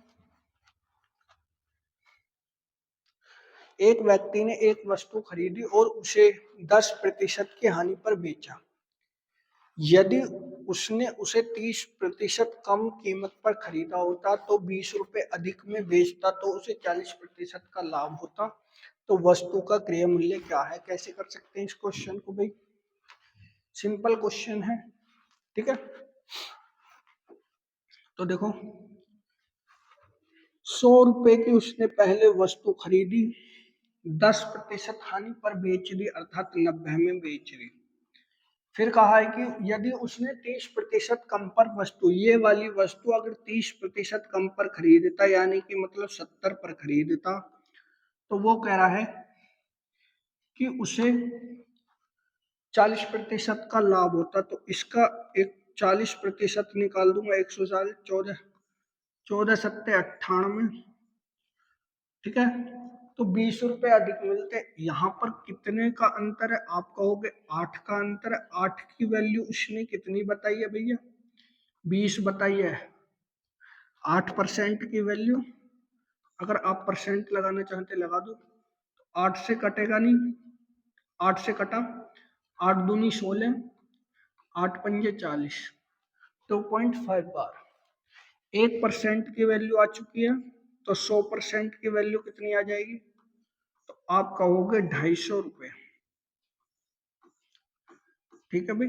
एक व्यक्ति ने एक वस्तु खरीदी और उसे 10% की हानि पर बेचा। यदि उसने उसे 30% कम कीमत पर खरीदा होता तो 20 रुपए अधिक में बेचता तो उसे 40% का लाभ होता। तो वस्तु का क्रय मूल्य क्या है? कैसे कर सकते हैं इस क्वेश्चन को भाई? सिंपल क्वेश्चन है, ठीक है। तो देखो 100 रुपए की उसने पहले वस्तु खरीदी, 10% हानि पर बेच दी अर्थात 90 में बेच दी। फिर कहा है कि यदि उसने 30% कम पर वस्तु, ये वाली वस्तु अगर 30% कम पर खरीदता यानी कि मतलब 70 पर खरीदता तो वो कह रहा है कि उसे 40% का लाभ होता। तो इसका एक 40% निकाल दूंगा, 140, 14, 14 सत्ते 98, ठीक है। तो 20 रुपए अधिक मिलते। यहाँ पर कितने का अंतर है? आप कहोगे 8 का अंतर है। 8 की वैल्यू उसने कितनी बताई है भैया? 20 बताई है। 8% की वैल्यू अगर आप परसेंट लगाना चाहते लगा दो, तो 8 से कटेगा नहीं, 8 से कटा, 8 दूनी 16, 8 पंजे 40, 2.5 बार। 1% की वैल्यू आ चुकी है, तो 100% की वैल्यू कितनी आ जाएगी? तो आप कहोगे 250 रुपए, ठीक है भाई।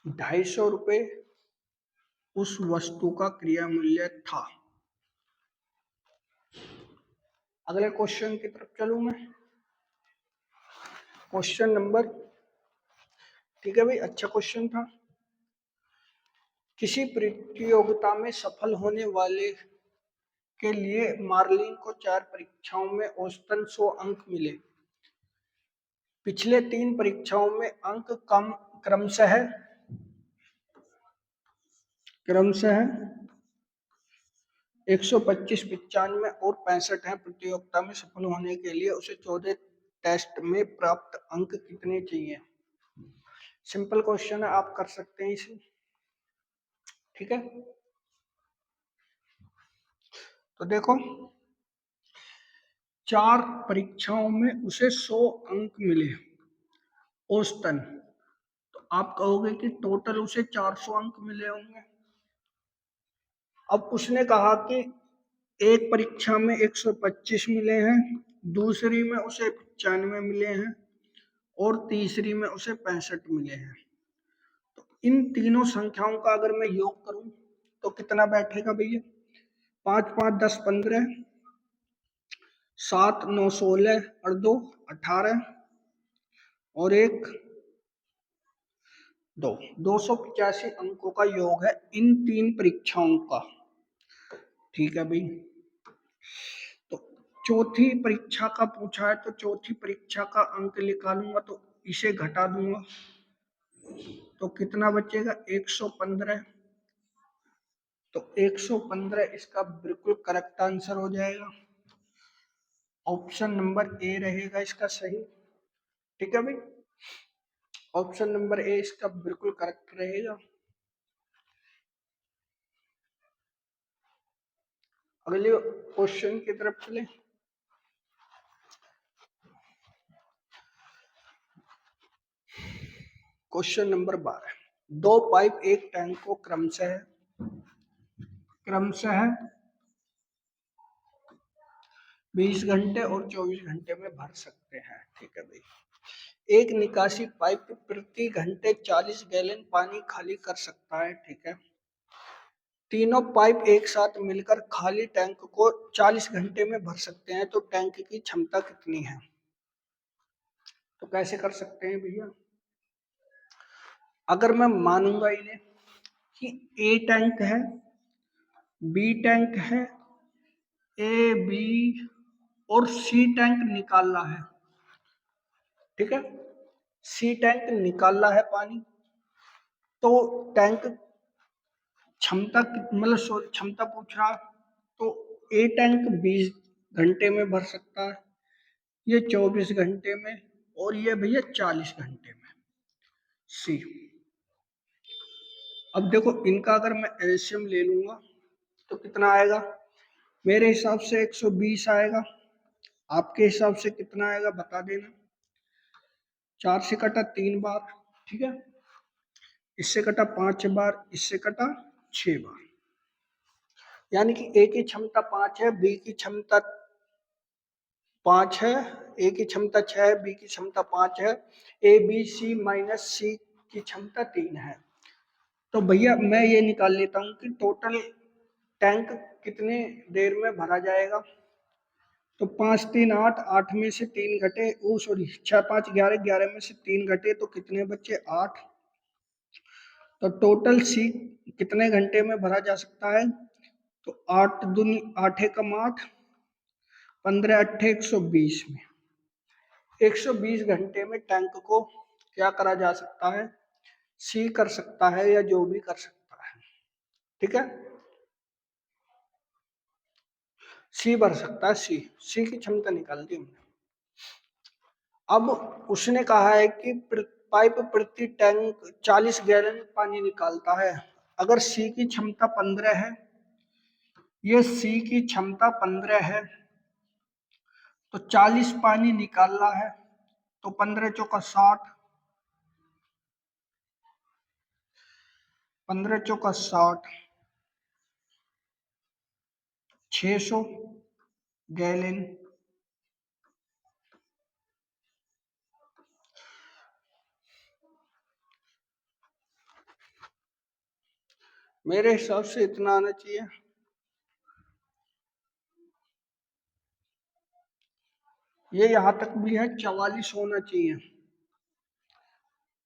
250 रुपए उस वस्तु का क्रिया मूल्य था। अगले क्वेश्चन की तरफ चलूं मैं। क्वेश्चन नंबर, ठीक है भाई, अच्छा क्वेश्चन था। किसी प्रतियोगिता में सफल होने वाले के लिए मार्लिन को 4 परीक्षाओं में औसतन 100 अंक मिले। पिछले 3 परीक्षाओं में अंक कम क्रमशः 125, 95 और 65 है। प्रतियोगिता में सफल होने के लिए उसे 14 टेस्ट में प्राप्त अंक कितने चाहिए? सिंपल क्वेश्चन है, आप कर सकते हैं इसे, ठीक है। तो देखो 4 परीक्षाओं में उसे 100 अंक मिले औसतन, तो आप कहोगे कि टोटल उसे 400 अंक मिले होंगे। अब उसने कहा कि एक परीक्षा में 125 मिले हैं, दूसरी में उसे 95 मिले हैं और तीसरी में उसे 65 मिले हैं। तो इन तीनों संख्याओं का अगर मैं योग करूं तो कितना बैठेगा भैया? 5 5 10 15, 7 9 16 और 2 18 और 1 2, 285 अंकों का योग है इन 3 परीक्षाओं का, ठीक है भाई। तो चौथी परीक्षा का पूछा है तो चौथी परीक्षा का अंक निकालूंगा तो इसे घटा दूंगा तो कितना बचेगा? 115। तो 115 इसका बिल्कुल करेक्ट आंसर हो जाएगा। ऑप्शन नंबर ए रहेगा इसका सही, ठीक है भाई। ऑप्शन नंबर ए इसका बिल्कुल करेक्ट रहेगा। अगले क्वेश्चन की तरफ चले। क्वेश्चन नंबर 12, 2 पाइप एक टैंक को क्रमशः 20 घंटे और 24 घंटे में भर सकते हैं, ठीक है भाई। एक निकासी पाइप प्रति घंटे 40 गैलन पानी खाली कर सकता है, ठीक है। तीनों पाइप एक साथ मिलकर खाली टैंक को 40 घंटे में भर सकते हैं, तो टैंक की क्षमता कितनी है? तो कैसे कर सकते हैं भैया? अगर मैं मानूंगा इन्हें कि ए टैंक है, बी टैंक है, ए बी और सी टैंक निकालना है, ठीक है। सी टैंक निकालना है पानी, तो टैंक क्षमता मतलब क्षमता पूछ रहा, तो ए टैंक 20 घंटे में भर सकता है, ये 24 घंटे में और ये भैया 40 घंटे में। सी। अब देखो इनका अगर मैं एलसीएम ले लूंगा तो कितना आएगा, मेरे हिसाब से 120 आएगा, आपके हिसाब से कितना आएगा बता देना। 4 से कटा 3 बार, ठीक है, इससे कटा 5 बार, इससे कटा 6 बार, यानी कि ए की क्षमता 5 है, बी की क्षमता 5 है, ए की क्षमता 6 है, बी की क्षमता 5 है, ए बी सी माइनस सी की क्षमता 3 है। तो भैया मैं ये निकाल लेता हूँ कि टोटल टैंक कितने देर में भरा जाएगा। तो 5 3 8, 8 में से 3 घटे, ओ सॉरी 6 5 11, 11 में से 3 घटे तो कितने बचे 8। तो टोटल सी कितने घंटे में भरा जा सकता है, तो 8 दूनी 8 एकम 8, 15 अट्ठे 120 में 120 घंटे में टैंक को क्या करा जा सकता है, सी कर सकता है या जो भी कर सकता है, ठीक है, सी भर सकता है, सी की क्षमता निकाल दी हमने। अब उसने कहा है कि पाइप प्रति टैंक 40 गैलन पानी निकालता है। अगर सी की क्षमता 15 है, ये सी की क्षमता 15 है, तो 40 पानी निकालना है, तो 15 चौका 60, 15 चौका 60, 600 गैलन। मेरे हिसाब से इतना आना चाहिए। ये यहां तक भी है, 44 होना चाहिए,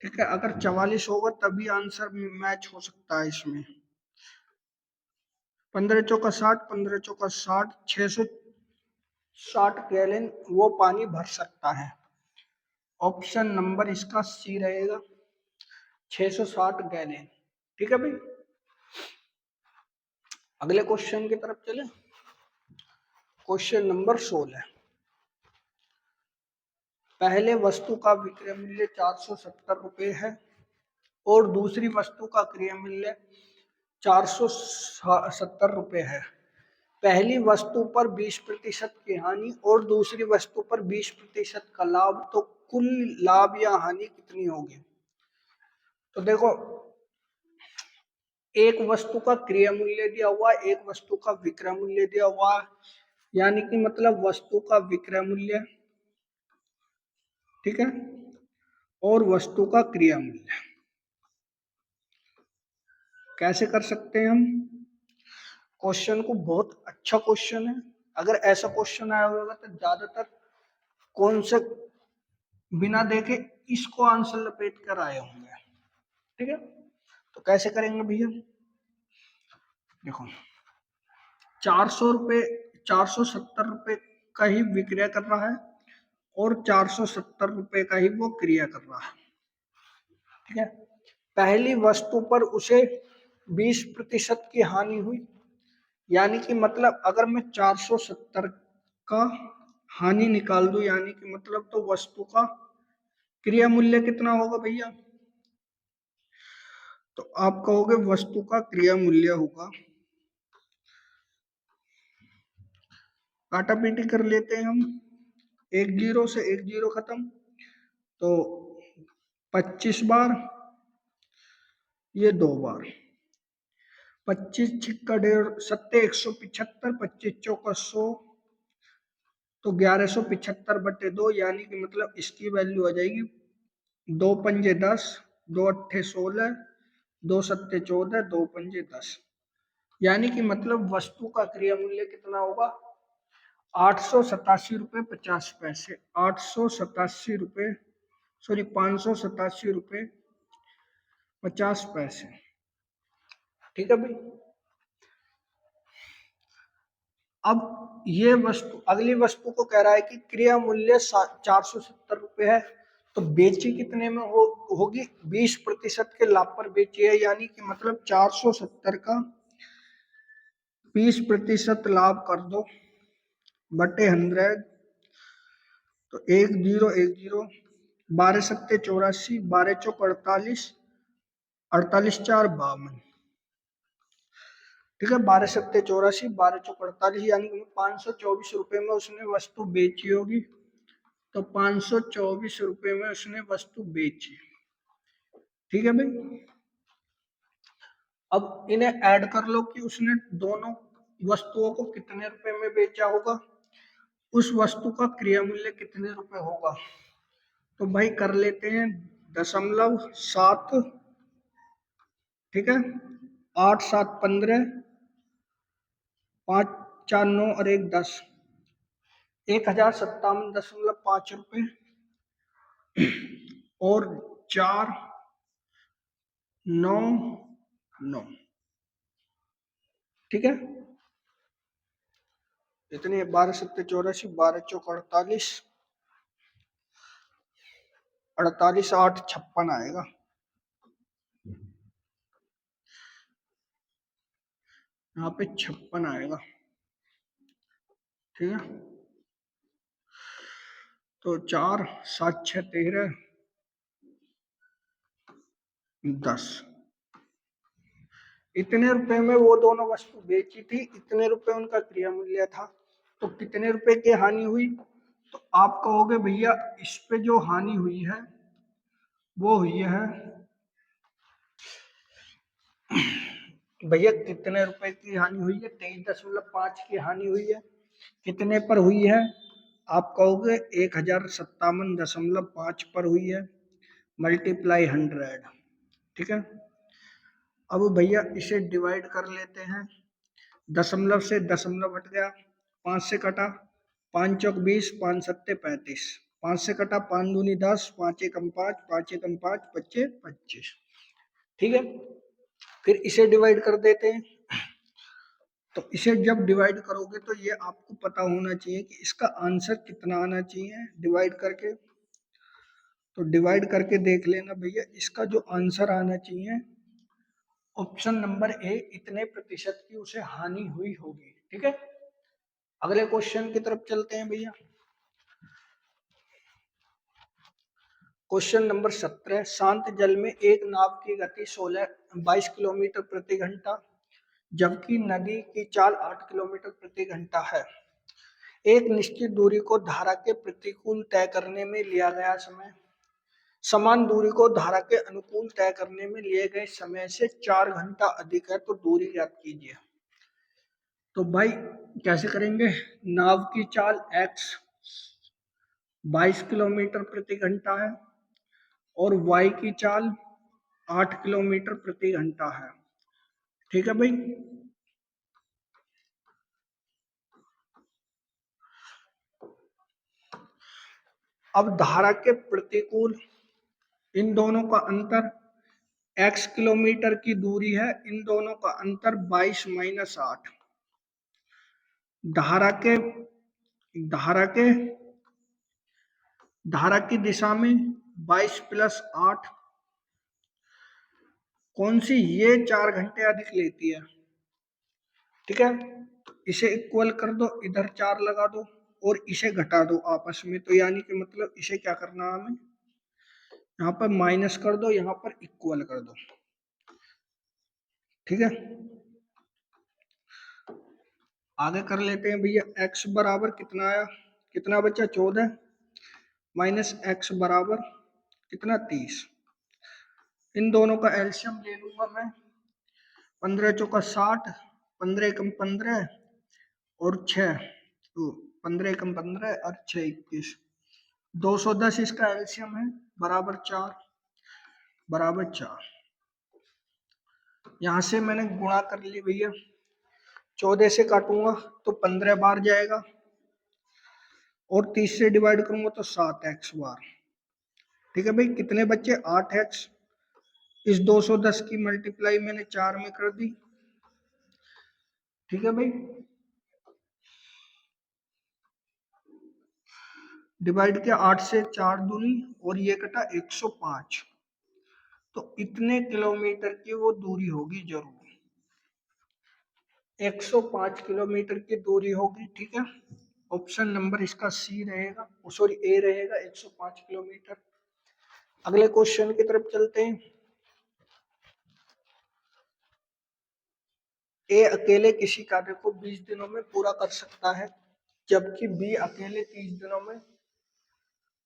ठीक है, अगर 44 होगा तभी आंसर मैच हो सकता है इसमें। 15 चौका 60, 15 चौका 60, 660 गैलन वो पानी भर सकता है। ऑप्शन नंबर इसका सी रहेगा, 660 गैलन, ठीक है भाई। अगले क्वेश्चन की तरफ चले, क्वेश्चन नंबर 16। पहले वस्तु का विक्रय मूल्य 470 रुपये है और दूसरी वस्तु का क्रय मूल्य 470 रुपये है। पहली वस्तु पर 20% की हानि और दूसरी वस्तु पर 20% का लाभ, तो कुल लाभ या हानि कितनी होगी। तो देखो एक वस्तु का क्रय मूल्य दिया हुआ, एक वस्तु का विक्रय मूल्य दिया हुआ, यानी कि मतलब वस्तु का विक्रय मूल्य, ठीक है, और वस्तु का क्रय मूल्य कैसे कर सकते हैं हम। क्वेश्चन को बहुत अच्छा क्वेश्चन है, अगर ऐसा क्वेश्चन आया होगा तो ज्यादातर कौन से बिना देखे इसको आंसर लपेट कर आए होंगे, ठीक है। तो कैसे करेंगे भैया, देखो 400 रुपये, 470 रुपये का ही विक्रय कर रहा है और 470 रुपये का ही वो क्रिया कर रहा है, ठीक है। पहली वस्तु पर उसे 20% की हानि हुई, यानी कि मतलब अगर मैं 470 का हानि निकाल दूं, यानी कि मतलब तो वस्तु का क्रिया मूल्य कितना होगा भैया, तो आप कहोगे वस्तु का क्रिया मूल्य होगा, काटा पीटी कर लेते हैं हम, 1 जीरो से 1 जीरो खत्म, तो 25 बार, ये 2 बार, 25 छिक्का 150, 70 175, 25 चौका 100, तो 1175/2, यानी कि मतलब इसकी वैल्यू आ जाएगी 2 पंजे 10, 2 अट्ठे 16, 2 सत्ते 14, 2 पंजे 10, यानी कि मतलब वस्तु का क्रिया मूल्य कितना होगा 887 रुपये 50 पैसे, 887 रुपये, सॉरी 587 रुपये 50 पैसे, ठीक है भाई। अब ये वस्तु, अगली वस्तु को कह रहा है कि क्रिया मूल्य 470 रुपये है, तो बेची कितने में होगी, 20% के लाभ पर बेची है, यानी कि मतलब 470 का 20% लाभ कर दो बटे 100, तो 1 जीरो 1 जीरो, 12 सत्ते 84, 12 चौक 48, 48 4 52, ठीक है। 12 सत्ते 84, 12 चौक 48, यानी कि 524 रुपए में उसने वस्तु बेची होगी। तो 524 रुपए में उसने वस्तु बेची, ठीक है भाई। अब इन्हें ऐड कर लो कि उसने दोनों वस्तुओं को कितने रुपए में बेचा होगा, उस वस्तु का क्रिया मूल्य कितने रुपए होगा। तो भाई कर लेते हैं 0.7, ठीक है। 8 7 15, 5 4 9 और 1 10, 1057.5 रुपए और 4 9 9, ठीक है। इतने 12 सत्ते 84, 12 चौक 48, 48 8 56 आएगा। यहाँ पे 56 आएगा, ठीक है। तो 4 7 6 13 10, इतने रुपए में वो दोनों वस्तु बेची थी, इतने रुपए उनका क्रिया मूल्य था। तो कितने रुपए की हानि हुई, तो आप कहोगे भैया इस पे जो हानि हुई है वो हुई है, भैया कितने रुपए की हानि हुई है, 23.5 की हानि हुई है। कितने पर हुई है, आप कहोगे 1057.5 पर हुई है, मल्टीप्लाई 100, ठीक है। अब भैया इसे डिवाइड कर लेते हैं, दशमलव से दशमलव हट गया, 5 से कटा, 5 चौक 20, 5 सत्ते 35, 5 से कटा, 5 दूनी 10, 5 एकम 5, 5 एकम 5, 25 25, ठीक है। फिर इसे डिवाइड कर देते हैं। तो इसे जब डिवाइड करोगे तो ये आपको पता होना चाहिए कि इसका आंसर कितना आना चाहिए डिवाइड करके। तो डिवाइड करके देख लेना भैया, इसका जो आंसर आना चाहिए ऑप्शन नंबर ए, इतने प्रतिशत की उसे हानि हुई होगी, ठीक है। अगले क्वेश्चन की तरफ चलते हैं भैया। क्वेश्चन नंबर 17, शांत जल में एक नाव की गति 22 किलोमीटर प्रति घंटा, जबकि नदी की चाल 8 किलोमीटर प्रति घंटा है। एक निश्चित दूरी को धारा के प्रतिकूल तय करने में लिया गया समय समान दूरी को धारा के अनुकूल तय करने में लिए गए समय से 4 घंटा अधिक है, तो दूरी ज्ञात कीजिए। तो भाई कैसे करेंगे, नाव की चाल x 22 किलोमीटर प्रति घंटा है और y की चाल 8 किलोमीटर प्रति घंटा है, ठीक है भाई। अब धारा के प्रतिकूल, इन दोनों का अंतर x किलोमीटर की दूरी है, इन दोनों का अंतर 22 माइनस 8, धारा के धारा के धारा की दिशा में 22 प्लस 8, कौन सी, ये 4 घंटे अधिक लेती है, ठीक है। इसे इक्वल कर दो, इधर 4 लगा दो और इसे घटा दो आपस में, तो यानी कि मतलब इसे क्या करना है हमें, यहाँ पर माइनस कर दो, यहाँ पर इक्वल कर दो, ठीक है। आगे कर लेते हैं भैया, x बराबर कितना आया, कितना बचा 14 माइनस x बराबर कितना 30, इन दोनों का एलसीएम ले लूंगा मैं, 15 चौका 60, 15 एकम 15 और 6, तो 15 एकम 15 और 6 21, 210 इसका एलसीएम है, बराबर 4, बराबर 4। यहां से मैंने गुणा कर ली भैया, 14 से काटूंगा तो 15 बार जाएगा और 30 से डिवाइड करूंगा तो 7x बार, ठीक है भाई। कितने बच्चे, 8x, इस 210 की मल्टीप्लाई मैंने 4 में कर दी, ठीक है भाई। डिवाइड किया 8 से 4 दूनी और ये कटा 105, तो इतने किलोमीटर की वो दूरी होगी जरूर, 105 किलोमीटर की दूरी होगी, ठीक है। ऑप्शन नंबर इसका सी रहेगा, सॉरी ए रहेगा, 105 किलोमीटर। अगले क्वेश्चन की तरफ चलते हैं। ए अकेले किसी कार्य को 20 दिनों में पूरा कर सकता है, जबकि बी अकेले 30 दिनों में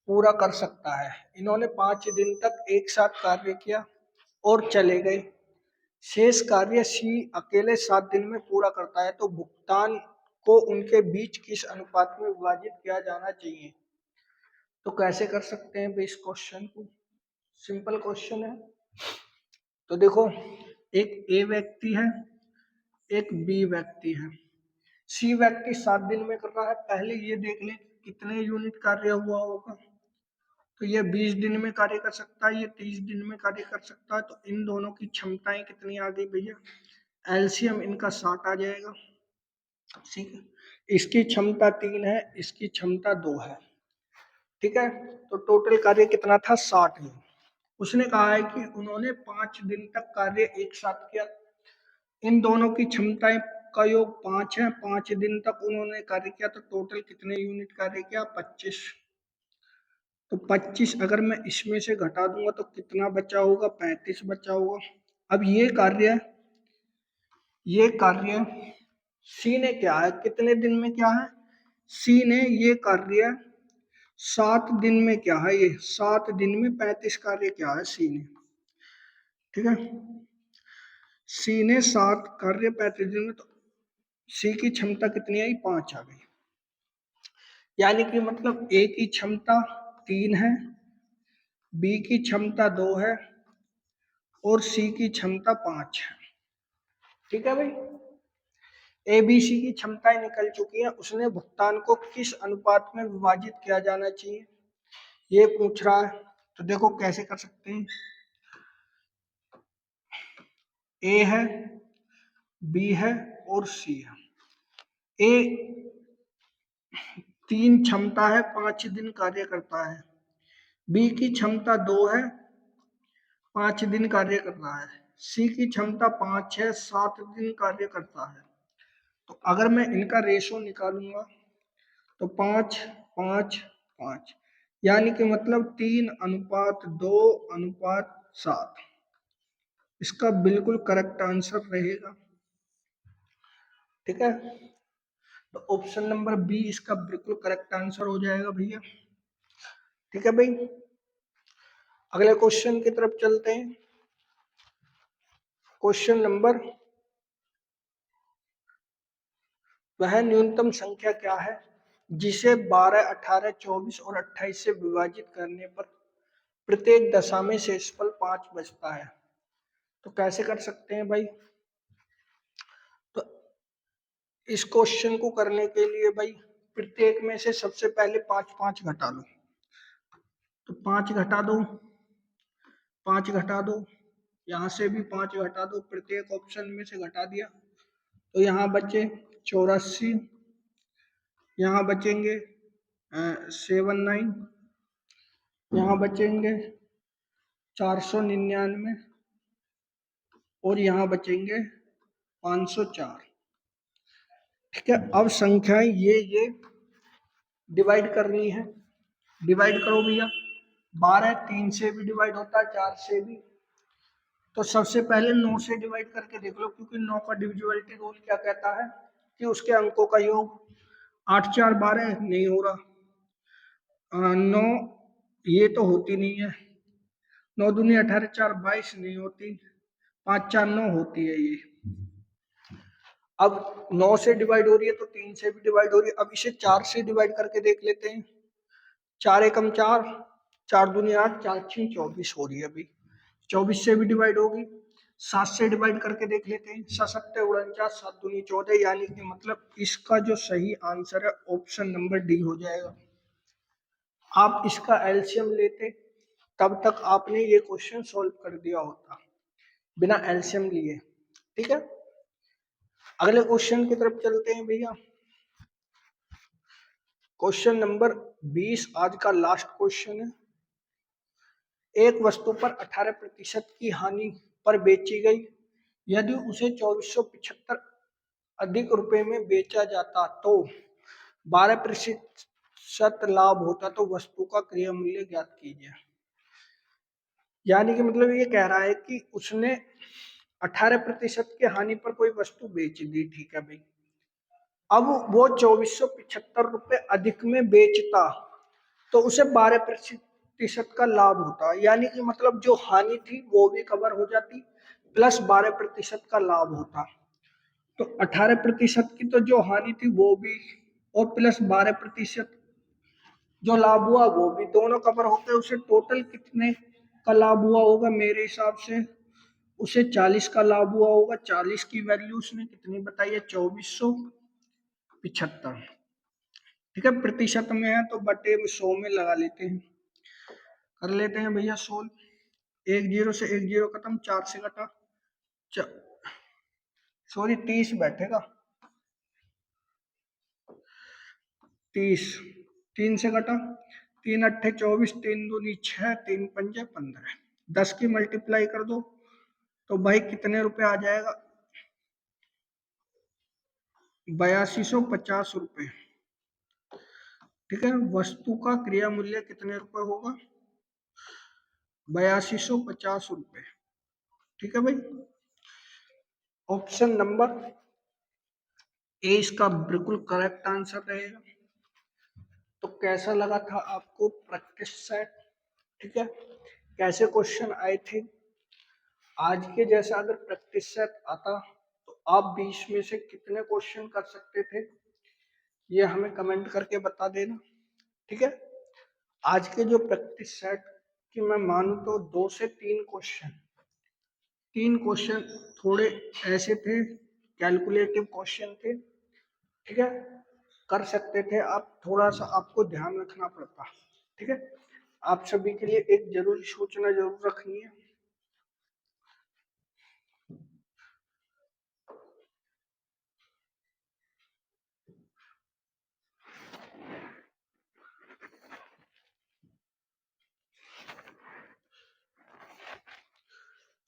पूरा कर सकता है। इन्होंने 5 दिन तक एक साथ कार्य किया और चले गए। शेष कार्य सी अकेले 7 दिन में पूरा करता है, तो भुगतान को उनके बीच किस अनुपात में विभाजित किया जाना चाहिए। तो कैसे कर सकते हैं इस क्वेश्चन को? सिंपल क्वेश्चन है। तो देखो, एक ए व्यक्ति है, एक बी व्यक्ति है। सी व्यक्ति 7 दिन में कर रहा है। पहले ये देख लें कितने यूनिट कार्य हुआ होगा। तो ये 20 दिन में कार्य कर सकता है, ये 30 दिन में कार्य कर सकता है। तो इन दोनों की क्षमताएं कितनी आ गई भैया? एलसीएम इनका 60 आ जाएगा। ठीक है, इसकी क्षमता 3 है, इसकी क्षमता 2 है। ठीक है, तो टोटल कार्य कितना था? 60 है। उसने कहा है कि उन्होंने 5 दिन तक कार्य एक साथ किया। इन दोनों की क्षमताएं का योग 5 है। 5 दिन तक उन्होंने कार्य किया, तो टोटल कितने यूनिट कार्य किया? 25। तो 25 अगर मैं इसमें से घटा दूंगा तो कितना बचा होगा? 35 बचा होगा। अब ये कार्य सी ने क्या है, कितने दिन में क्या है? सी ने ये कार्य 7 दिन में क्या है? ये 7 दिन में 35 कार्य क्या है सी ने। ठीक है, सी ने 7 कार्य 35 दिन में, तो सी की क्षमता कितनी आई? 5 आ गई। यानी कि मतलब ए की क्षमता 3 है, बी की क्षमता 2 है और सी की क्षमता 5 है। ठीक है भाई, ए बी सी की क्षमताएं निकल चुकी हैं। उसने भुगतान को किस अनुपात में विभाजित किया जाना चाहिए, ये पूछ रहा है। तो देखो कैसे कर सकते हैं। ए है, बी है और सी है। ए 3 क्षमता है, 5 दिन कार्य करता है। बी की क्षमता 2 है, 5 दिन कार्य कर रहा है। सी की क्षमता 5 है, 7 दिन कार्य करता है। तो अगर मैं इनका रेशो निकालूंगा तो 5 5 5, यानी कि मतलब 3:2:7 इसका बिल्कुल करेक्ट आंसर रहेगा। ठीक है, तो ऑप्शन नंबर बी इसका बिल्कुल करेक्ट आंसर हो जाएगा भैया। ठीक है भाई, अगले क्वेश्चन की तरफ चलते हैं। क्वेश्चन नंबर, वह न्यूनतम संख्या क्या है जिसे 12, 18, 24 और 28 से विभाजित करने पर प्रत्येक दशा में शेषफल 5 बचता है। तो कैसे कर सकते हैं भाई? तो इस क्वेश्चन को करने के लिए भाई प्रत्येक में से सबसे पहले 5 5 घटा लो। तो 5 घटा दो, 5 घटा दो, यहाँ से भी 5 घटा दो, प्रत्येक ऑप्शन में से घटा दिया। तो यहाँ बचे 84, यहाँ बचेंगे 79, यहाँ बचेंगे 499 और यहाँ बचेंगे 504। ठीक है, अब संख्याएं ये डिवाइड करनी है। डिवाइड करो भैया। 12 3 से भी डिवाइड होता है, 4 से भी। तो सबसे पहले 9 से डिवाइड करके देख लो, क्योंकि 9 का डिविजिबिलिटी रूल क्या कहता है कि उसके अंकों का योग 8 4 12 नहीं हो रहा। 9 ये तो होती नहीं है, 9 दूनी 18 4 22 नहीं होती, 5 4 9 होती है ये। अब 9 से डिवाइड हो रही है तो 3 से भी डिवाइड हो रही है। अब इसे 4 से डिवाइड करके देख लेते हैं। 4 एकम 4, 4 दूनी 8, 4 6 24 हो रही है अभी। 24 से भी डिवाइड होगी। 7 से डिवाइड करके देख लेते हैं। 7 7 49, 7 दूनी 14, यानी कि मतलब इसका जो सही आंसर है ऑप्शन नंबर डी हो जाएगा। आप इसका एलसीएम लेते तब तक आपने ये क्वेश्चन सॉल्व कर दिया होता बिना एलसीएम लिए। ठीक है, अगले क्वेश्चन की तरफ चलते हैं भैया। क्वेश्चन नंबर 20 आज का लास्ट क्वेश्चन है। एक वस्तु पर 18% की हानि पर बेची गई, यदि उसे 2475 अधिक रुपए में बेचा जाता तो 12% लाभ होता, तो वस्तु का क्रय मूल्य ज्ञात कीजिए। यानी कि मतलब ये कह रहा है कि उसने 18% की हानि पर कोई वस्तु बेच दी, ठीक है भाई। अब वो 2475 रुपए अधिक में बेचता तो उसे 12% का लाभ होता, यानी कि मतलब जो हानि थी वो भी कवर हो जाती प्लस 12% का लाभ होता। तो 18% की तो जो हानि थी वो भी और प्लस 12% जो लाभ हुआ वो भी, दोनों कवर होते उसे टोटल कितने का लाभ हुआ होगा? मेरे हिसाब से उसे 40 का लाभ हुआ होगा। 40 की वैल्यू उसने कितनी बताई है? 2475। ठीक है, प्रतिशत में है तो बटे 100 में लगा लेते हैं, कर लेते हैं भैया सोल्व। 10 से 10 खत्म, 4 से कटा, सॉरी 30 बैठेगा, 30, 3 से कटा, 3 अट्ठे 24, 3 दूनी 6, 3 पंजे 15, 10 की मल्टीप्लाई कर दो तो भाई कितने रुपए आ जाएगा? 8250 रुपए। ठीक है, वस्तु का क्रिया मूल्य कितने रुपए होगा? 8250 रुपए। ठीक है भाई, ऑप्शन नंबर ए इसका बिल्कुल करेक्ट आंसर रहेगा। तो कैसा लगा था आपको प्रैक्टिस सेट? ठीक है, कैसे क्वेश्चन आए थे? आज के जैसा अगर प्रैक्टिस सेट आता तो आप 20 में से कितने क्वेश्चन कर सकते थे, ये हमें कमेंट करके बता देना। ठीक है, आज के जो प्रैक्टिस सेट की मैं मानूं तो 2 से 3 क्वेश्चन, 3 क्वेश्चन थोड़े ऐसे थे, कैलकुलेटिव क्वेश्चन थे। ठीक है, कर सकते थे आप, थोड़ा सा आपको ध्यान रखना पड़ता। ठीक है, आप सभी के लिए एक जरूरी सूचना जरूर रखनी है।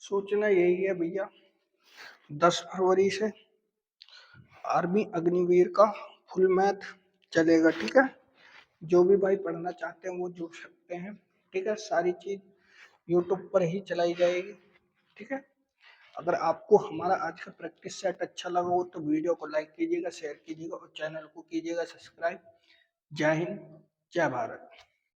सूचना यही है भैया, 10 फरवरी से आर्मी अग्निवीर का फुल मैथ चलेगा। ठीक है, जो भी भाई पढ़ना चाहते हैं वो जुड़ सकते हैं। ठीक है, सारी चीज यूट्यूब पर ही चलाई जाएगी। ठीक है, अगर आपको हमारा आज का प्रैक्टिस सेट अच्छा लगा हो तो वीडियो को लाइक कीजिएगा, शेयर कीजिएगा और चैनल को कीजिएगा सब्सक्राइब। जय हिंद, जय भारत।